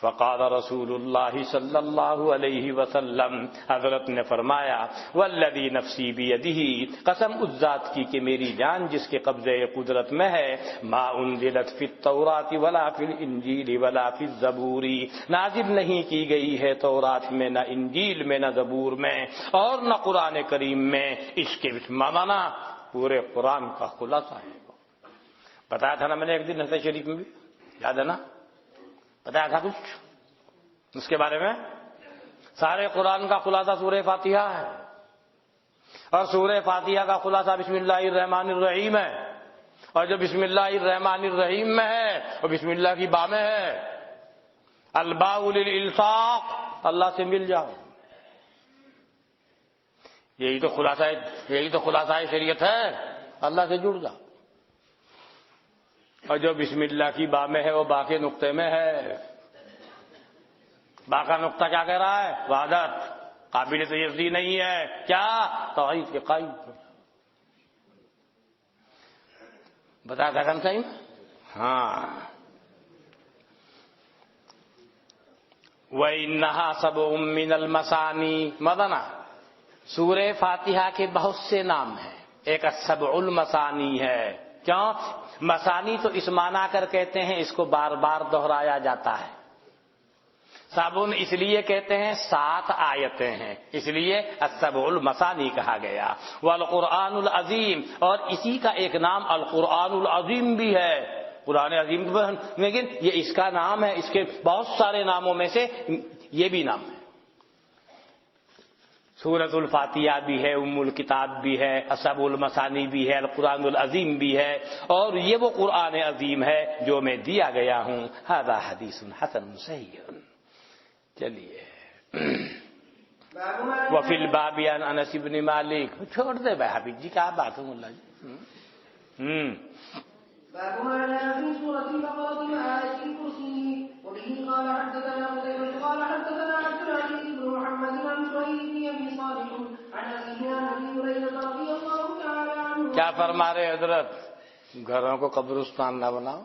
فقال رسول اللہ صلی اللہ علیہ وسلم، حضرت نے فرمایا والذی نفسی بیدہ، قسم اس ذات کی کہ میری جان جس کے قبضے قدرت میں ہے، ما انزلت فی التوراۃ ولا فی الانجیل ولا فی الزبور، نازل نہیں کی گئی ہے تورات میں، نہ انجیل میں، نہ زبور میں، اور نہ قرآن کریم میں. اس کے معنی پورے قرآن کا خلاصہ ہے. بتایا تھا نا میں نے ایک دن حدیث شریف میں بھی، یاد ہے نا؟ بتایا تھا کچھ اس کے بارے میں. سارے قرآن کا خلاصہ سورہ فاتحہ ہے، اور سورہ فاتحہ کا خلاصہ بسم اللہ الرحمن الرحیم ہے. اور جو بسم اللہ الرحمن الرحیم میں ہے وہ بسم اللہ کی با میں ہے. الباء للالصاق، اللہ سے مل جاؤ. یہی تو خلاصہ شریعت ہے، اللہ سے جڑ جاؤ. اور جو بسم اللہ کی با میں ہے وہ با کے نقطے میں ہے. با کا نقطہ کیا کہہ رہا ہے؟ وحدت، قابل تجزیہ نہیں ہے. کیا؟ توحید کے قائل. بتایا تھا کن صحیح. ہاں. وَإِنَّهَا سَبْعٌ مِّنَ الْمَثَانِي مدنا. سورہ فاتحہ کے بہت سے نام ہیں. ایک السبع المثانی ہے. کیوں؟ مثانی تو اس معنی کر کہتے ہیں اس کو بار بار دہرایا جاتا ہے. سبع اس لیے کہتے ہیں 7 آیتیں ہیں، اس لیے السبع المثانی کہا گیا. والقرآن العظیم، اور اسی کا ایک نام القرآن العظیم بھی ہے. قرآن عظیم، لیکن یہ اس کا نام ہے. اس کے بہت سارے ناموں میں سے یہ بھی نام ہے. سورۃ الفاتحہ بھی ہے، ام الکتاب بھی ہے، السبع المثانی بھی ہے، القرآن العظیم بھی ہے، اور یہ وہ قرآن عظیم ہے جو میں دیا گیا ہوں. ھذا حدیث حسن صحیح. چلیے. وفی الباب عن انس بن مالک. چھوڑ دے بھائی حبیب جی، کیا بات ہے ملا جی. باب ما جاء في سورة البقرة وآية الكرسي. وبه قال حدثنا قتيبة قال حدثنا عبد العزيز بن محمد عن سهيل بن أبي صالح عن أبيه عن أبي هريرة رضي الله تعالى عنه. کیا فرما رہے حضرت؟ گھروں کو قبرستان نہ بناؤ.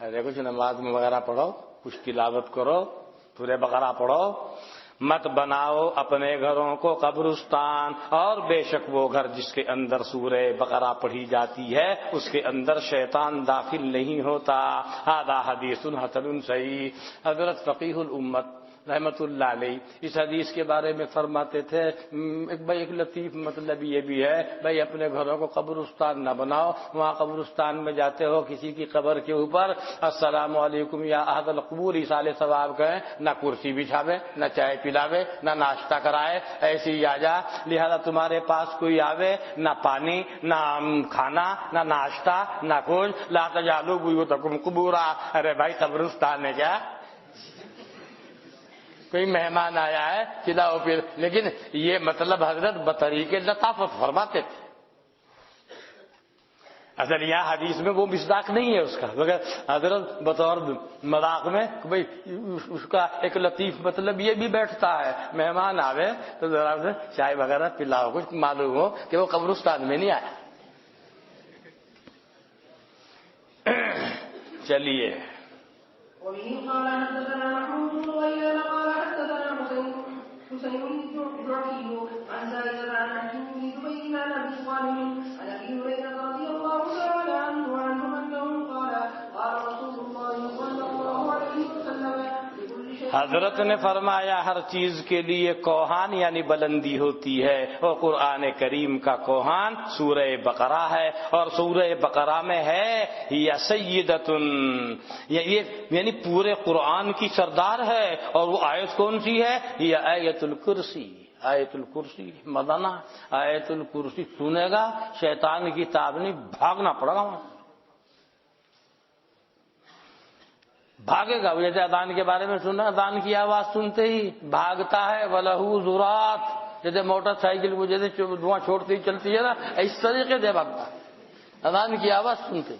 ارے کچھ نماز وغیرہ پڑھو، کچھ تلاوت کرو، سورہ بقرہ پڑھو. مت بناؤ اپنے گھروں کو قبرستان، اور بے شک وہ گھر جس کے اندر سورہ بقرہ پڑھی جاتی ہے اس کے اندر شیطان داخل نہیں ہوتا. ھذا حدیث حسن صحیح. حضرت فقیہ الامت رحمت اللہ علیہ اس حدیث کے بارے میں فرماتے تھے ایک لطیف مطلب یہ بھی ہے، بھائی اپنے گھروں کو قبرستان نہ بناؤ. وہاں قبرستان میں جاتے ہو، کسی کی قبر کے اوپر السلام علیکم یا اہل القبور ایصال ثواب کہیں، نہ کرسی بچھاوے، نہ چائے پلاوے، نہ ناشتہ کرائے، ایسے ہی آ جا. لہذا تمہارے پاس کوئی آوے، نہ پانی، نہ کھانا، نہ ناشتہ، نہ کچھ. لا تجعلوا بیوتکم قبورا. ارے بھائی قبرستان ہے کیا؟ کوئی مہمان آیا ہے کھلاؤ پھر. لیکن یہ مطلب حضرت بطریق لطافت فرماتے تھے. اصل یہاں حدیث میں وہ مصداق نہیں ہے اس کا، مگر حضرت بطور مذاق میں بھائی اس کا ایک لطیف مطلب یہ بھی بیٹھتا ہے، مہمان آوے تو ذرا سے چائے وغیرہ پلاؤ، کچھ معلوم ہو کہ وہ قبرستان میں نہیں آیا. چلیے. وبه قال حدثنا محمود بن غيلان قال حدثنا حسين الجعفي عن زائدة عن حكيم بن زبيد عن أبي صالح عن أبي هريرة رضي الله تعالى عنه أنه قال قال رسول الله صلى الله عليه وسلم لكل شيء. حضرت نے فرمایا ہر چیز کے لیے کوہان یعنی بلندی ہوتی ہے، اور قرآن کریم کا کوہان سورہ بقرہ ہے، اور سورہ بقرہ میں ہے یا سیدتن، یعنی پورے قرآن کی سردار ہے. اور وہ آیت کون سی ہے؟ یہ آیت الکرسی. آیت الکرسی مدنا. آیت الکرسی سنے گا شیطان کی تابنی بھاگنا پڑے گا. وہاں بھاگے گا. جیسے اذان کے بارے میں سنا، اذان کی آواز سنتے ہی بھاگتا ہے. وَلَهُ ذُرَاتٌ، جیسے موٹر سائیکل وہ جیسے دھواں چھوڑتی چلتی ہے نا، اس طریقے سے بھاگتا ہے اذان کی آواز سنتے.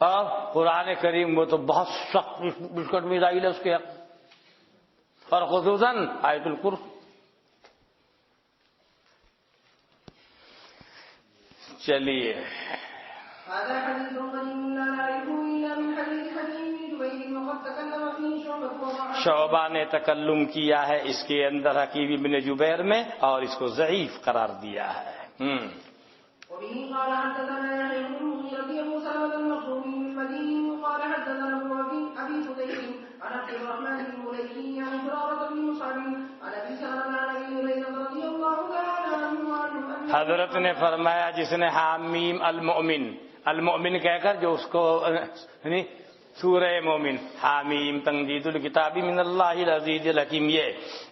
اور قرآن کریم وہ تو بہت سخت بسکٹ میزائل ہے اس کے حق. اور خصوصاً آیت الکرسی. چلیے هذا حديث قديم لا نعرفه إلا من حديث حكيم بن جبير وقد تكلم فيه شعبة وضعفه. شعبہ نے تکلم کیا ہے اس کے اندر حکیم بن جبیر میں اور اس کو ضعیف قرار دیا ہے. وبه قال حدثنا يحيى بن المغيرة أبو سلمة المخزومي المديني وقال حدثنا أبي فديك عن عبد الرحمن بن مليكي عن زرارة بن مصعب عن أبي سلمة عن أبي هريرة رضي الله تعالى عنه حضرت نے فرمایا جس نے حامیم المؤمن کہہ کر جو اس کو سورہ مومن حامیم تنزیل الکتاب من اللہ العزیز الحکیم، یہ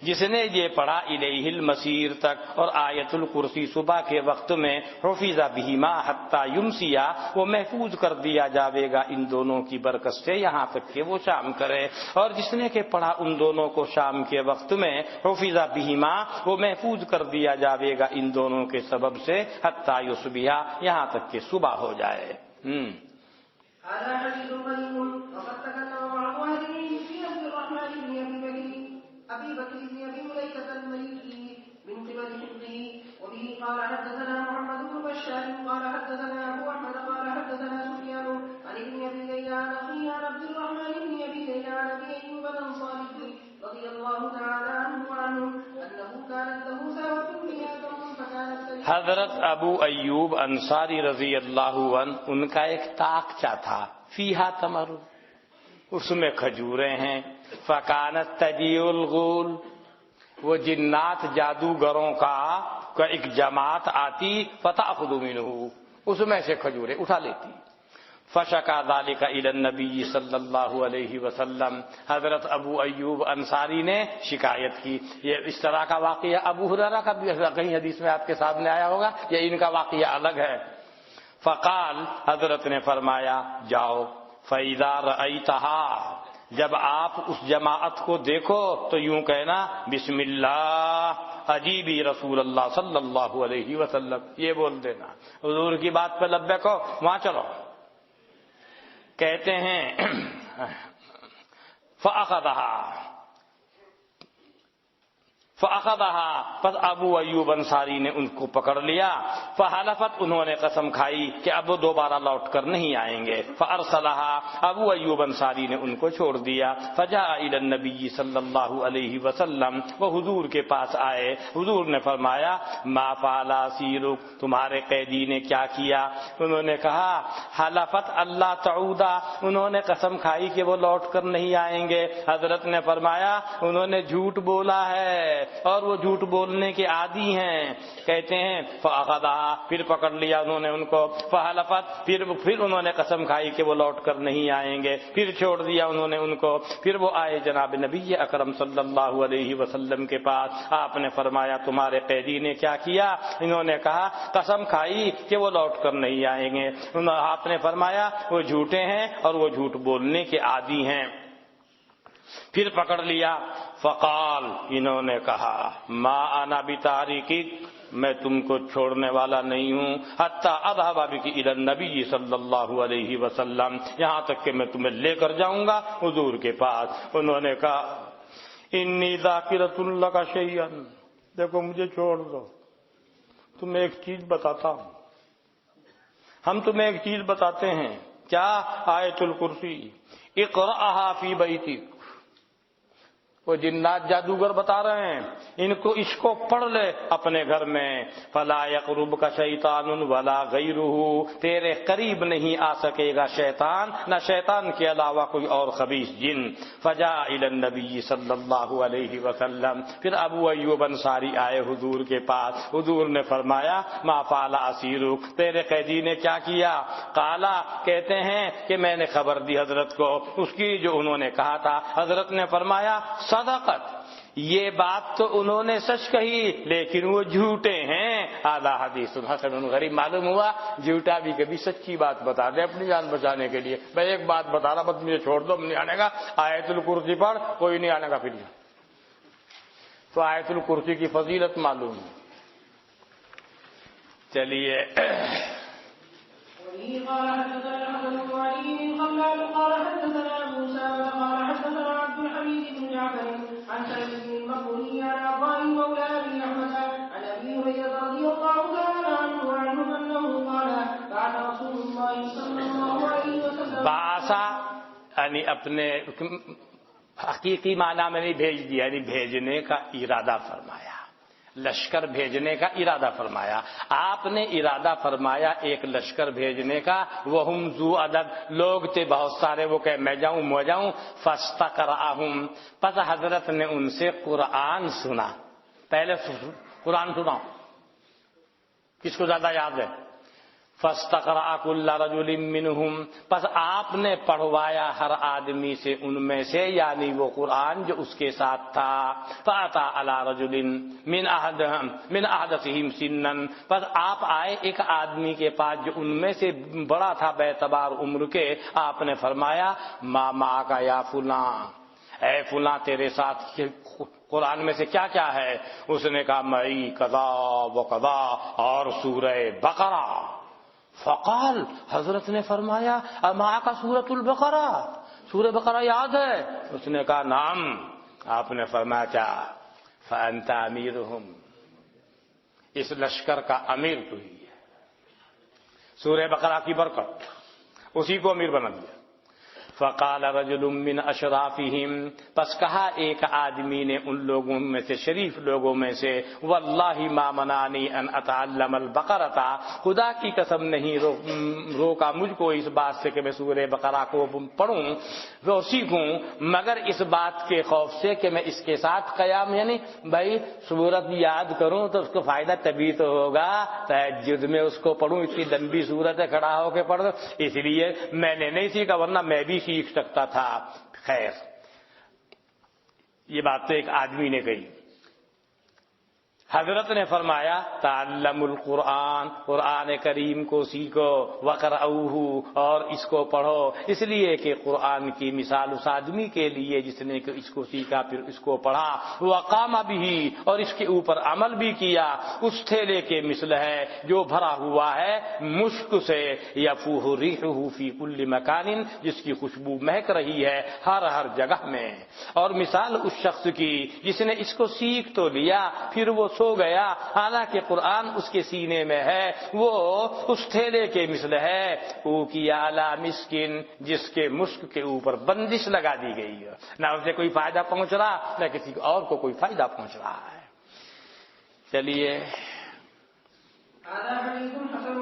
جس نے یہ پڑھا الیہ المسیر تک اور آیت الکرسی صبح کے وقت میں حفظ بہما حتی یمسیا، وہ محفوظ کر دیا جاوے گا ان دونوں کی برکت سے یہاں تک کہ وہ شام کرے. اور جس نے کہ پڑھا ان دونوں کو شام کے وقت میں حفظ بہما، وہ محفوظ کر دیا جاوے گا ان دونوں کے سبب سے حتی یصبح، یہاں تک کہ صبح ہو جائے. هذا حديث قديم وقد تكلم بعض أهل العلم في عبد الرحمن بن أبي بكر بن أبي مليكة المليكي من قبل حفظه. وبه قال حدثنا محمد بن بشار قال حدثنا أبو أحمد قال حدثنا سفيان عن ابن أبي ليلى عن أخيه عن عبد الرحمن بن أبي ليلى عن أبي أيوب الأنصاري رضي الله تعالى عنه وعنه أنه كانت له ساوة فيها تمر فكانت حضرت ابو ایوب انصاری رضی اللہ عنہ ان کا ایک طاقچہ تھا، فیہا تمر، اس میں کھجوریں ہیں. فکانت تجیع الغول، وہ جنات جادوگروں کا ایک جماعت آتی، فتأخذ منہ، اس میں سے کھجوریں اٹھا لیتی. فشکا ذلک الی النبی صلی اللہ علیہ وسلم، حضرت ابو ایوب انصاری نے شکایت کی. یہ اس طرح کا واقعہ ابو ہریرہ کا بھی کہیں حدیث میں آپ کے سامنے آیا ہوگا، یا ان کا واقعہ الگ ہے. فقال، حضرت نے فرمایا جاؤ، فَإِذَا رَأَيْتَهَا، جب آپ اس جماعت کو دیکھو تو یوں کہنا بسم اللہ عجیبی رسول اللہ صلی اللہ علیہ وسلم، یہ بول دینا. حضور کی بات پہ لبیک ہو، وہاں چلو. کہتے ہیں فَأَخَذَهَا، پس ابو ایوب انصاری نے ان کو پکڑ لیا. فحلفت، انہوں نے قسم کھائی کہ اب وہ دوبارہ لوٹ کر نہیں آئیں گے. فأرسلها، ابو ایوب انصاری نے ان کو چھوڑ دیا. فجاء إلى النبي صلی اللہ علیہ وسلم، وہ حضور کے پاس آئے. حضور نے فرمایا ما فعل اسیرک، تمہارے قیدی نے کیا کیا؟ انہوں نے کہا حلفت اللہ تعودا، انہوں نے قسم کھائی کہ وہ لوٹ کر نہیں آئیں گے. حضرت نے فرمایا انہوں نے جھوٹ بولا ہے اور وہ جھوٹ بولنے کے عادی ہیں. کہتے ہیں فأخذها، پھر پکڑ لیا انہوں نے ان کو. فحلفت، پھر انہوں نے قسم کھائی کہ وہ لوٹ کر نہیں آئیں گے. پھر چھوڑ دیا انہوں نے ان کو. پھر وہ آئے جناب نبی اکرم صلی اللہ علیہ وسلم کے پاس. آپ نے فرمایا تمہارے قیدی نے کیا کیا؟ انہوں نے کہا قسم کھائی کہ وہ لوٹ کر نہیں آئیں گے. آپ نے فرمایا وہ جھوٹے ہیں اور وہ جھوٹ بولنے کے عادی ہیں. پھر پکڑ لیا. فقال، انہوں نے کہا ما انا بتاریکک، میں تم کو چھوڑنے والا نہیں ہوں. حتی اذهب بک الی النبی صلی اللہ علیہ وسلم، یہاں تک کہ میں تمہیں لے کر جاؤں گا حضور کے پاس. انہوں نے کہا انی ذاکرۃ لک شیئا، دیکھو مجھے چھوڑ دو، تمہیں ایک چیز بتاتا ہوں. ہم تمہیں ایک چیز بتاتے ہیں. کیا؟ آیت الکرسی. اقرأها فی بیتک، وہ جنات جادوگر بتا رہے ہیں اس کو پڑھ لے اپنے گھر میں. فلا یقربک شیطان ولا غیرہ، تیرے قریب نہیں آ سکے گا شیطان، نہ شیطان کے علاوہ کوئی اور خبیث جن. فجاء الی النبی صلی اللہ علیہ وسلم، پھر ابو ایوب انصاری آئے حضور کے پاس. حضور نے فرمایا ما فعل اسیرک، تیرے قیدی نے کیا کیا؟ قالا، کہتے ہیں کہ میں نے خبر دی حضرت کو اس کی جو انہوں نے کہا تھا. حضرت نے فرمایا صدقت، یہ بات تو انہوں نے سچ کہی لیکن وہ جھوٹے ہیں. اعلیٰ حدیث حسن غریب. معلوم ہوا جھوٹا بھی کبھی سچی بات بتا دے اپنی جان بچانے کے لیے. میں ایک بات بتا رہا، بس مجھے چھوڑ دو، نہیں آنے گا. آیت الکرسی پڑھ، کوئی نہیں آنے گا. پھر تو آیت الکرسی کی فضیلت معلوم ہے. چلیے قال حدثنا الحسن بن علي بن خلاد قال حدثنا موسى قال حدثنا عبد الحميد بن بن جعفر عن سعيد بن المقبوري عن عطاء مولى أبي أحمد عن أبي هريرة رضي الله تعالى عنه وعنهم أنه قال بعث رسول الله صلى الله عليه وسلم باسا یعنی اپنے حقیقی معنی میں نہیں بھیج دیا، یعنی بھیجنے کا ارادہ فرمایا، لشکر بھیجنے کا ارادہ فرمایا. آپ نے ارادہ فرمایا ایک لشکر بھیجنے کا. وہم ذو عدد، لوگ تھے بہت سارے، وہ کہ میں جاؤں. فاستقرأہم، پس حضرت نے ان سے قرآن سنا. پہلے قرآن سناؤ، کس کو زیادہ یاد ہے؟ فاستقرأ كل رجل منهم، پس آپ نے پڑھوایا ہر آدمی سے ان میں سے، یعنی وہ قرآن جو اس کے ساتھ تھا. فأتى على رجل من أحدثهم سنا، پس آپ آئے ایک آدمی کے پاس جو ان میں سے بڑا تھا بے اعتبار عمر کے. آپ نے فرمایا ما معك یا فلاں، اے فلاں تیرے ساتھ قرآن میں سے کیا کیا ہے؟ اس نے کہا معی قضا و قضا اور سورہ بقرہ. فقال، حضرت نے فرمایا اما کا سورۃ البقرہ، سورہ بقرہ یاد ہے؟ اس نے کہا نعم. آپ نے فرمایا کیا؟ فانت امیرہم، اس لشکر کا امیر تو ہی ہے. سورہ بقرہ کی برکت، اسی کو امیر بنا دیا. فقال رجل من اشرافہم، پس کہا ایک آدمی نے ان لوگوں میں سے، شریف لوگوں میں سے، واللہ ما منعنی ان اتعلم البقرۃ، خدا کی قسم نہیں روکا مجھ کو اس بات سے کہ میں سورہ بقرہ کو پڑھوں اور سیکھوں، مگر اس بات کے خوف سے کہ میں اس کے ساتھ قیام، یعنی بھائی سورت یاد کروں تو اس کو فائدہ تبھی تو ہوگا، تہجد میں اس کو پڑھوں، اتنی لمبی سورت ہے کھڑا ہو کے پڑھ، اس لیے میں نے نہیں سیکھا، ورنہ میں بھی سیکھ سکتا تھا. خیر، یہ بات تو ایک آدمی نے کہی. حضرت نے فرمایا تعلم القرآن، قرآن کریم کو سیکھو، وقرؤہ، اور اس کو پڑھو، اس لیے کہ قرآن کی مثال اس آدمی کے لیے جس نے اس کو سیکھا پھر اس کو پڑھا، وقام بہ، اور اس کے اوپر عمل بھی کیا، اس تھیلے کے مثل ہے جو بھرا ہوا ہے مشک سے، یفوہ ریحہ فی کل مکان، جس کی خوشبو مہک رہی ہے ہر جگہ میں. اور مثال اس شخص کی جس نے اس کو سیکھ تو لیا پھر وہ سو گیا، حالانکہ قرآن اس کے سینے میں ہے، وہ اس تھیلے کے مثل ہے، اوکیا علی مسکن، جس کے مشک کے اوپر بندش لگا دی گئی ہے، نہ اسے کوئی فائدہ پہنچ رہا نہ کسی اور کو کوئی فائدہ پہنچ رہا ہے. چلیے هذا حديث حسن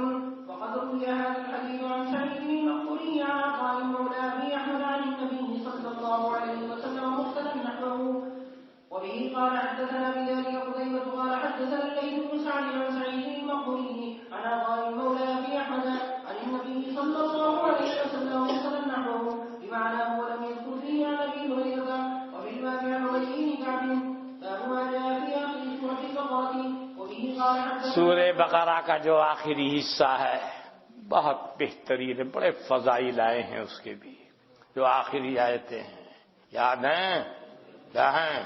وقد روي هذا الحديث عن سعيد بن المقبوري عن عطاء مولى أبي أحمد عن النبي صلى الله عليه وسلم مختلف نحوه. وبه قال حدثنا بذلك قتيبة قال حدثنا الليث بن سعد عن سعيد بن المقبوري عن عطاء مولى أبي أحمد عن النبي صلى الله عليه وسلم مختلف نحوه بمعناه ولم يذكر فيه عن أبي هريرة. وفي الباب عن أبي بن كعب باب ما جاء في آخر سورة البقرة. سورہ بقرہ کا جو آخری حصہ ہے بہت بہترین ہے، بڑے فضائل آئے ہیں اس کے بھی، جو آخری آیتیں ہیں یاد ہیں کیا ہیں؟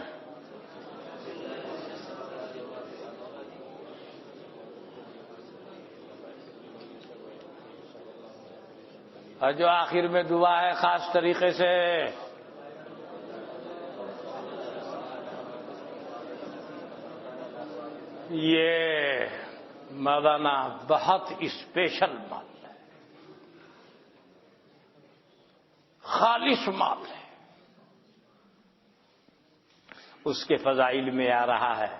اور جو آخر میں دعا ہے خاص طریقے سے، یہ مولانا بہت اسپیشل مال ہے، خالص مال ہے، اس کے فضائل میں آ رہا ہے.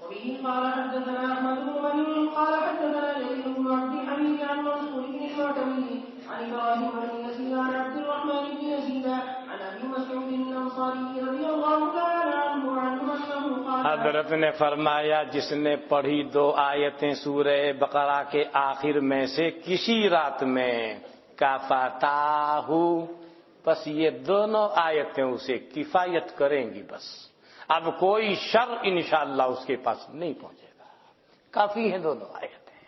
وبه قال حدثنا احمد بن مني قال حدثنا جرير بن عبد الحميد عن منصور بن المعتمري عن ابراهيم بن يزيد عن عبد الرحمن بن يزيد عن ابي مسعود الانصاري رضي الله تعالى عنه انه قال، حضرت نے فرمایا جس نے پڑھی 2 آیتیں سورہ بقرہ کے آخر میں سے کسی رات میں، کفاتاہ، بس یہ دونوں آیتیں اسے کفایت کریں گی، بس اب کوئی شر انشاءاللہ اس کے پاس نہیں پہنچے گا، کافی ہیں دونوں آیتیں.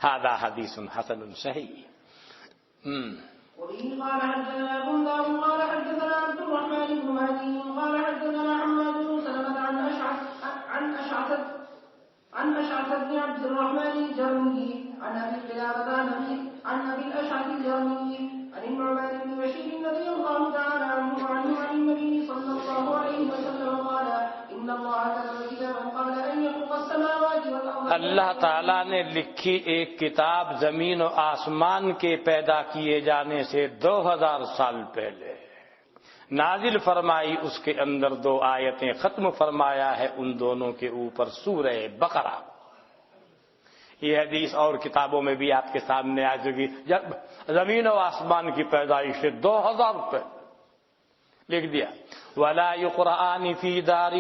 ھذا حدیث حسن صحیح. وبه قال حدثنا بندار قال حدثنا عبد الرحمن بن مهدي قال حدثنا حماد بن سلمة عن أشعث بن عبد الرحمن الجرمي عن أبي قلابة عن أبي الأشعث الجرمي عن النعمان بن بشير رضي الله تعالى اللہ تعالیٰ نے لکھی ایک کتاب زمین و آسمان کے پیدا کیے جانے سے 2000 سال پہلے نازل فرمائی، اس کے اندر 2 آیتیں ختم فرمایا ہے ان دونوں کے اوپر سورہ بقرہ۔ یہ حدیث اور کتابوں میں بھی آپ کے سامنے آ چکی، جب زمین و آسمان کی پیدائش سے 2000 پہلے لکھ دیا۔ وَلَا يُقْرَآنِ فِي دَارٍ،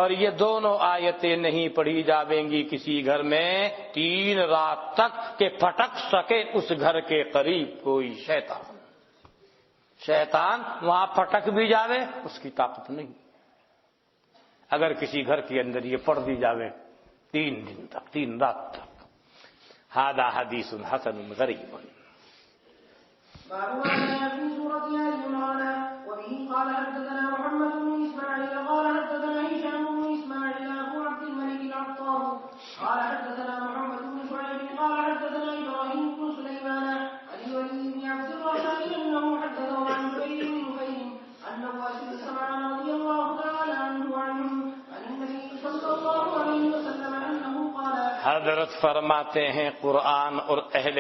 اور یہ دونوں آیتیں نہیں پڑھی جاویں گی کسی گھر میں 3 رات تک کہ پھٹک سکے اس گھر کے قریب کوئی شیطان وہاں پھٹک بھی جاوے اس کی طاقت نہیں، اگر کسی گھر کے اندر یہ پڑھ دی جاوے 3 دن تک، 3 رات تک۔ ھذا حدیث حسن غریب۔ باب ما جاء في سورة آل عمران وبه قال حدثنا محمد بن إسماعيل قال حدثنا هشام بن إسماعيل أبو عبد الملك العطار قال حدثنا محمد بن شعيب قال حدثنا إبراهيم بن سليمان عن الوليد بن عبد الرحمن أنه حدثه عن جبير بن نفير أنه أسئل سمعان رضي الله تعالى عنه وعنهم عن النبي صلى الله عليه وسلم أنه قال حضرت فرماتے ہیں قرآن اور اہل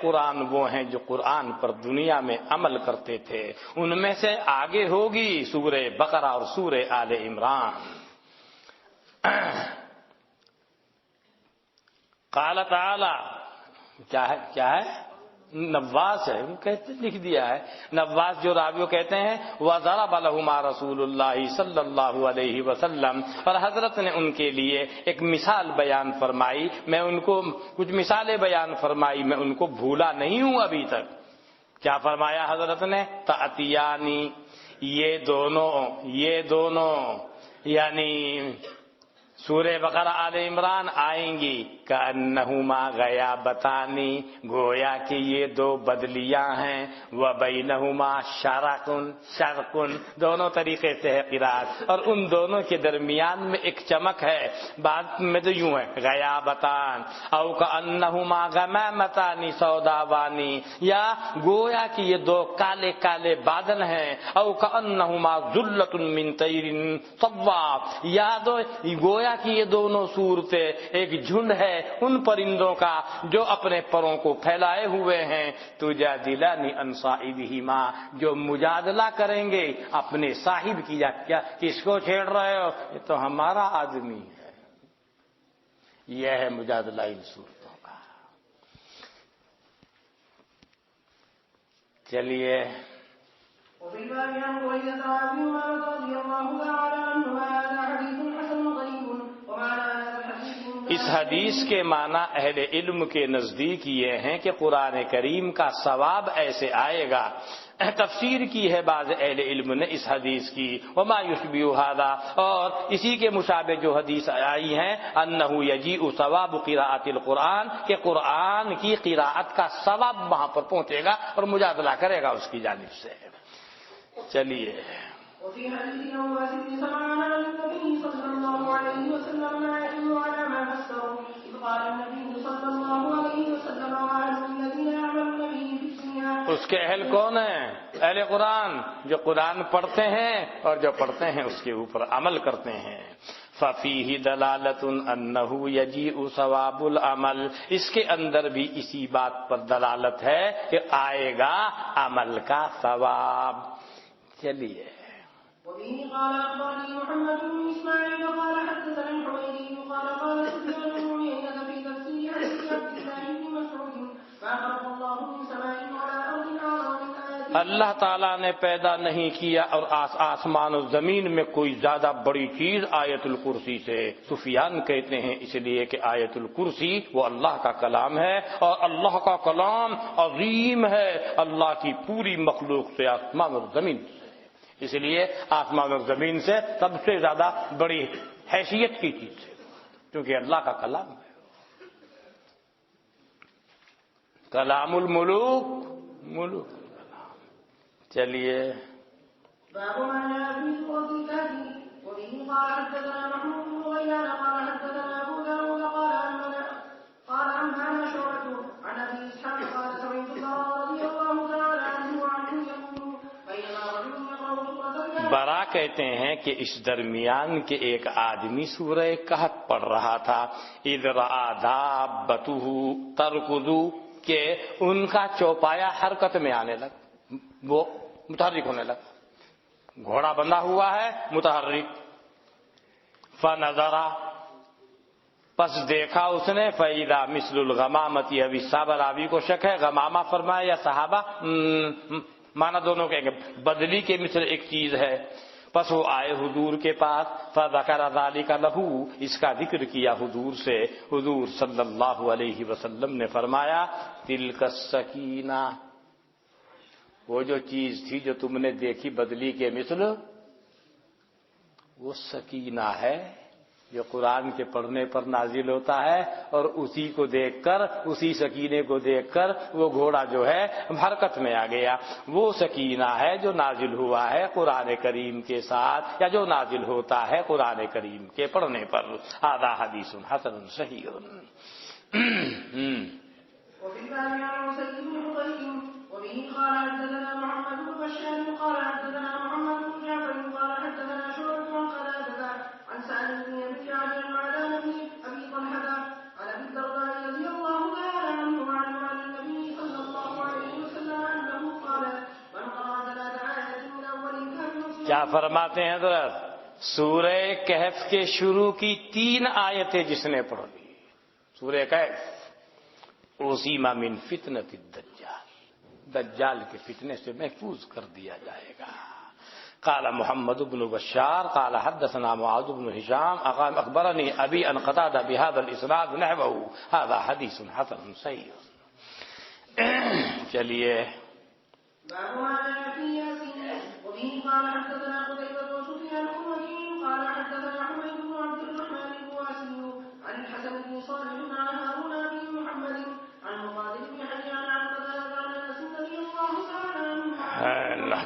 قرآن وہ ہیں جو قرآن پر دنیا میں عمل کرتے تھے، ان میں سے آگے ہوگی سورہ بقرہ اور سورہ آل عمران۔ قال تعالی، کیا ہے نواس ہے، لکھ دیا ہے نواس جو راویوں کہتے ہیں وَضَرَبَ لَهُمَا رَسُولُ اللَّهِ صلی اللہ علیہ وسلم، اور حضرت نے ان کے لیے ایک مثال بیان فرمائی، میں ان کو کچھ مثالیں بیان فرمائی، میں ان کو بھولا نہیں ہوں ابھی تک۔ کیا فرمایا حضرت نے؟ تأتیانی، یہ دونوں یعنی سورہ بقرہ آل عمران آئیں گی، کأنہما غیابتانی، گویا کہ یہ 2 بدلیاں ہیں، وبینہما شرق، دونوں طریقے سے ہے قرات، اور ان دونوں کے درمیان میں ایک چمک ہے، بعد میں تو یوں ہے غیابتان، او کأنہما غمامتانی سوداوانی، یا گویا کہ یہ 2 کالے کالے بادل ہیں، او کأنہما ذلۃ من طیر صواف، یا گویا کہ یہ دونوں صورتیں ایک جھنڈ ہے ان پرندوں کا جو اپنے پروں کو پھیلائے ہوئے ہیں، تجادلانی عن صاحبہما، جو مجادلہ کریں گے اپنے صاحب کی، کیا کس کو چھیڑ رہے ہو، یہ تو ہمارا آدمی ہے۔ یہ ہے مجادلہ ان صورتوں کا۔ چلیے وفي الباب عن بريدة وابي أمامة رضي الله تعالى عنهما هذا حديث حسن غريب ومعنى هذا الحديث اس حدیث کے معنی اہل علم کے نزدیک یہ ہیں کہ قرآن کریم کا ثواب ایسے آئے گا۔ تفسیر کی ہے بعض اہل علم نے اس حدیث کی، وما یشبہ ھذا، اور اسی کے مشابہ جو حدیث آئی ہیں، انہ یجیء ثواب قراءۃ القرآن، کہ قرآن کی قراءت کا ثواب وہاں پر پہنچے گا اور مجادلہ کرے گا اس کی جانب سے۔ چلیے وفي حديث نواس بن سمعان عن النبي صلى الله عليه وسلم ما يدل على ما فسره إذ قال النبي صلى الله عليه وسلم وعلى الذين يعملون به في الدنيا۔ اس کے اہل کون ہیں؟ اہل قرآن، جو قرآن پڑھتے ہیں اور جو پڑھتے ہیں اس کے اوپر عمل کرتے ہیں۔ ففیہ دلالۃ انہ یجیء ثواب العمل، اس کے اندر بھی اسی بات پر دلالت ہے کہ آئے گا عمل کا ثواب۔ چلیے وبه قال أخبرني محمد بن إسماعيل قال حدثنا الحويري قال قال سفيان بن عيينة في تفسير حديث عبد الله بن مسعود ما خلق الله من سماء ولا أرض أعظم من آياته۔ اللہ تعالیٰ نے پیدا نہیں کیا اور آسمان و زمین میں کوئی زیادہ بڑی چیز آیت الکرسی سے۔ سفیان کہتے ہیں اس لیے کہ آیت الکرسی وہ اللہ کا کلام ہے، اور اللہ کا کلام عظیم ہے اللہ کی پوری مخلوق سے، آسمان اور زمین سے، اس لیے آسمان اور زمین سے سب سے زیادہ بڑی حیثیت کی چیز ہے، کیونکہ اللہ کا کلام ہے۔ کلام الملوک ملوک الکلام۔ چلیے باب ما جاء في سورة الكهف وبه قال حدثنا محمود بن غيلان قال حدثنا أبو داود قال أنبأنا شعبة عن أبي إسحاق قال سمعت البراء رضي الله تعالى عنه وعنه يقول بينما رجل يقرأ سورة الكهف۔ برا کہتے ہیں کہ اس درمیان کے ایک آدمی سورہ کہف پڑھ رہا تھا، اذ رأى دابته ترکض، کہ ان کا چوپایا حرکت میں آنے لگا، وہ متحرک ہونے لگا، گھوڑا بندھا ہوا ہے متحرک، فنظر، پس دیکھا اس نے، فَإِذَا مِثْلُ الْغَمَامَةِ، ابھی صحابہ راوی کو شک ہے غمامہ فرمایا یا صحابہ، معنی دونوں کہیں گے، بدلی کے مثل ایک چیز ہے۔ پس وہ آئے حضور کے پاس، فَذَكَرَ ذَلِكَ لَهُ، اس کا ذکر کیا حضور سے، حضور صلی اللہ علیہ وسلم نے فرمایا، تِلْكَ السَّكِينَةُ، وہ جو چیز تھی جو تم نے دیکھی بدلی کے مثل، وہ سکینہ ہے جو قرآن کے پڑھنے پر نازل ہوتا ہے، اور اسی کو دیکھ کر، اسی سکینے کو دیکھ کر وہ گھوڑا جو ہے حرکت میں آ گیا۔ وہ سکینہ ہے جو نازل ہوا ہے قرآن کریم کے ساتھ، یا جو نازل ہوتا ہے قرآن کریم کے پڑھنے پر۔ ھذا حدیث حسن صحیح۔ وفي الباب عن سيد بن حضير وبه قال حدثنا محمد بن بشار قال حدثنا محمد بن جعفر قال حدثنا شعبة عن قتادة عن سالم بن ابي جعفر عن ابي طلحة عن ابي الدرداء رضي الله تعالى عنه عن النبي صلى الله عليه وسلم انه قال من قرأ 3 آيات من اول الكهف، کیا فرماتے ہیں حضرت؟ سورہ کہف کے شروع کی 3 آیتیں جس نے پڑھ لی، سورہ کہف، اصیم من فتنۃ الدجال، دجال کے فتنے سے محفوظ کر دیا جائے گا۔ قال محمد بن بشار قال حدثنا معاذ بن هشام اخبرني ابي ان قتادة بهذا الاسناد نحوه، هذا حديث حسن صحيح۔ چلیے باب ما جاء في ياسين وبه قال حدثنا قتيبة وسفيان وكيع قال حدثنا حميد بن عبد الرحمن الواسي عن الحسن بن صالح عن هارون بن محمد عن مقاتل بن حيان عن قتادة عن انس رضي الله تعالى عنه،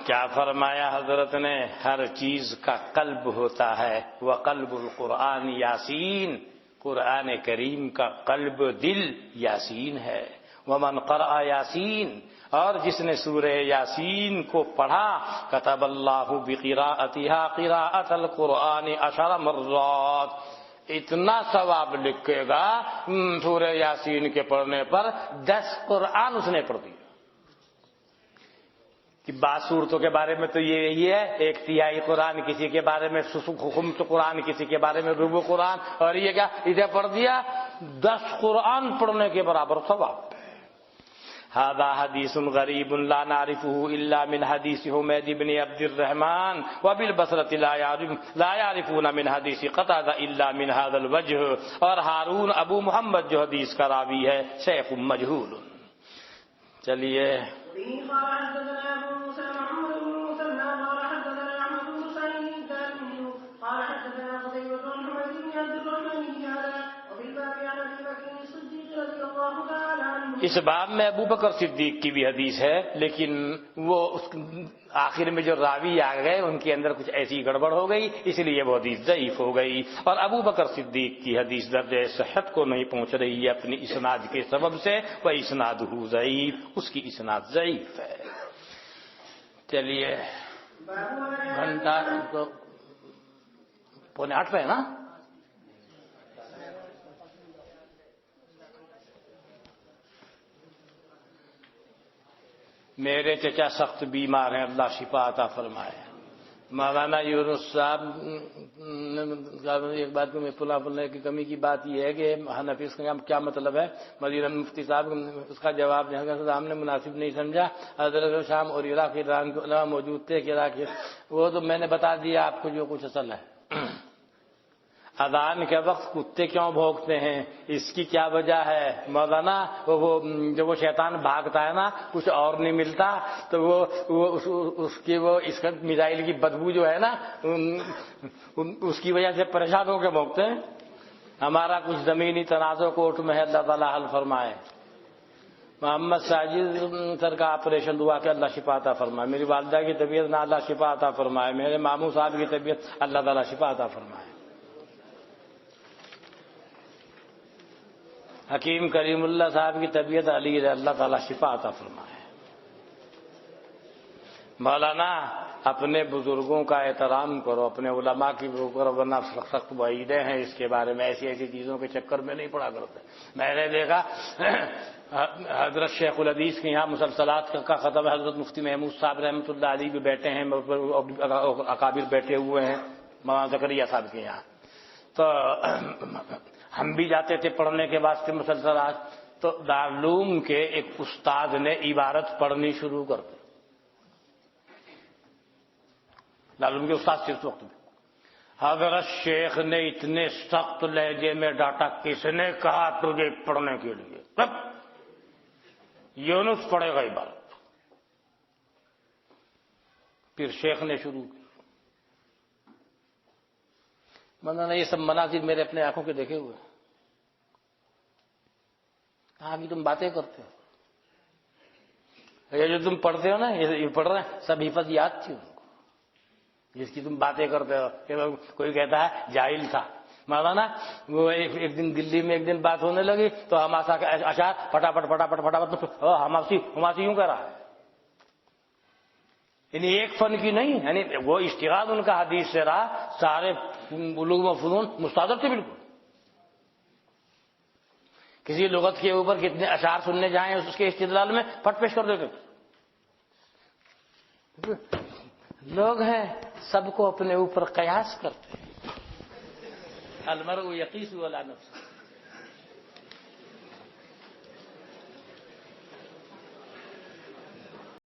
کیا فرمایا حضرت نے؟ ہر چیز کا قلب ہوتا ہے، وقلب القرآن یاسین، قرآن کریم کا قلب دل یاسین ہے۔ ومن قرأ یاسین، اور جس نے سورہ یاسین کو پڑھا، کتب اللہ بقراءتها قراءة القرآن 10 مرات، اتنا ثواب لکھے گا سورہ یاسین کے پڑھنے پر 10 قرآن اس نے پڑھ دیا۔ کہ بعض صورتوں کے بارے میں تو یہی ہے، 1/3 قرآن کسی کے بارے میں، خمس قرآن کسی کے بارے میں، ربع قرآن، اور یہ کیا ادھر پڑھ دیا 10 قرآن پڑھنے کے برابر ثواب۔ هذا حدیث غریب لا نعرفه الا من حدیث حمید بن عبد الرحمن وبالبصرة لا يعرفون من حدیث قتادة الا من هذا الوجه، اور ہارون ابو محمد جو حدیث کا راوی ہے شیخ مجہول۔ چلیے وبه قال حدثنا ابو موسى محمد بن المثنى قال حدثنا احمد بن سعيد الدارمي قال حدثنا قتيبة عن حميد بن عبد الرحمن بهذا وفي الباب عن ابي بكر الصديق رضي الله تعالى عنه۔ اس باب میں ابو بکر صدیق کی بھی حدیث ہے، لیکن وہ اس آخر میں جو راوی آ گئے ان کے اندر کچھ ایسی گڑبڑ ہو گئی، اس لیے وہ حدیث ضعیف ہو گئی، اور ابو بکر صدیق کی حدیث درجہ صحت کو نہیں پہنچ رہی ہے اپنی اسناد کے سبب سے، وہ اسنادہ ضعیف، اس کی اسناد ضعیف ہے۔ چلیے گھنٹہ تو 7:45 پہ ہے نا؟ میرے چچا سخت بیمار ہیں، اللہ شفا عطا فرمائے۔ مولانا یونس صاحب ایک بات میں پلنے کی کمی کی بات یہ ہے کہ حنفی کا کیا مطلب ہے، مدینہ مفتی صاحب اس کا جواب ہم نے مناسب نہیں سمجھا۔ حضرت شام اور عراقی موجود تھے کہ عراقی، وہ تو میں نے بتا دیا آپ کو جو کچھ اصل ہے۔ اذان کے وقت کتے کیوں بھونکتے ہیں، اس کی کیا وجہ ہے مولانا؟ وہ جب وہ شیطان بھاگتا ہے نا، کچھ اور نہیں ملتا تو اس کا میزائل کی بدبو جو ہے نا، اس کی وجہ سے پریشان ہو کے بھونکتے ہیں۔ ہمارا کچھ زمینی تنازع کورٹ میں ہے، اللہ تعالیٰ حل فرمائے۔ محمد ساجد سر کا آپریشن ہوا کہ اللہ شفا عطا فرمائے، میری والدہ کی طبیعت نہ اللہ شفا عطا فرمائے، میرے ماموں صاحب کی طبیعت اللہ تعالیٰ شفا عطا فرمائے۔ حکیم کریم اللہ صاحب کی طبیعت علی ہے، اللہ تعالیٰ شفا عطا فرمائے۔ مولانا اپنے بزرگوں کا احترام کرو، اپنے علماء کی وہ کرو، ورنہ سخت وعیدیں ہیں اس کے بارے میں، ایسی ایسی چیزوں کے چکر میں نہیں پڑا کرتے۔ میں نے دیکھا حضرت شیخ الحدیث کے یہاں مسلسلات کا ختم، حضرت مفتی محمود صاحب رحمۃ اللہ علیہ بھی بیٹھے ہیں، اکابر بیٹھے ہوئے ہیں مولانا زکریا صاحب کے یہاں، تو ہم بھی جاتے تھے پڑھنے کے واسطے مسلسلات، تو دارالعلوم کے ایک استاد نے عبارت پڑھنی شروع کر دی، دارالعلوم کے استاد سے اس وقت میں حضرت شیخ نے اتنے سخت لہجے میں ڈانٹا، کس نے کہا تجھے پڑھنے کے لیے؟ یونس پڑھے گا عبارت۔ پھر شیخ نے شروع کی، مولانا یہ سب مناظر میرے اپنے آنکھوں کے دیکھے ہوئے، کہاں بھی تم باتیں کرتے ہو، یہ جو تم پڑھتے ہو نا، یہ پڑھ رہے ہیں سب حفظ یاد تھی ان کو، جس کی تم باتیں کرتے ہو۔ کوئی کہتا ہے جاہل تھا مولانا، وہ ایک دن دلی میں ایک دن بات ہونے لگی تو ہماسا کا اشعار پٹافٹ پٹافٹ پٹافٹ ہماسی یوں کر رہا ہے، یعنی ایک فن کی نہیں، یعنی وہ اشتغال ان کا حدیث سے رہا، سارے علوم و فنون مستحضر تھے بالکل۔ کسی لغت کے اوپر کتنے اشعار سننے جائیں اس کے استدلال میں پٹ پیش کر دیتے تھے۔ لوگ ہیں سب کو اپنے اوپر قیاس کرتے ہیں، المرء یقیس علی نفسہ،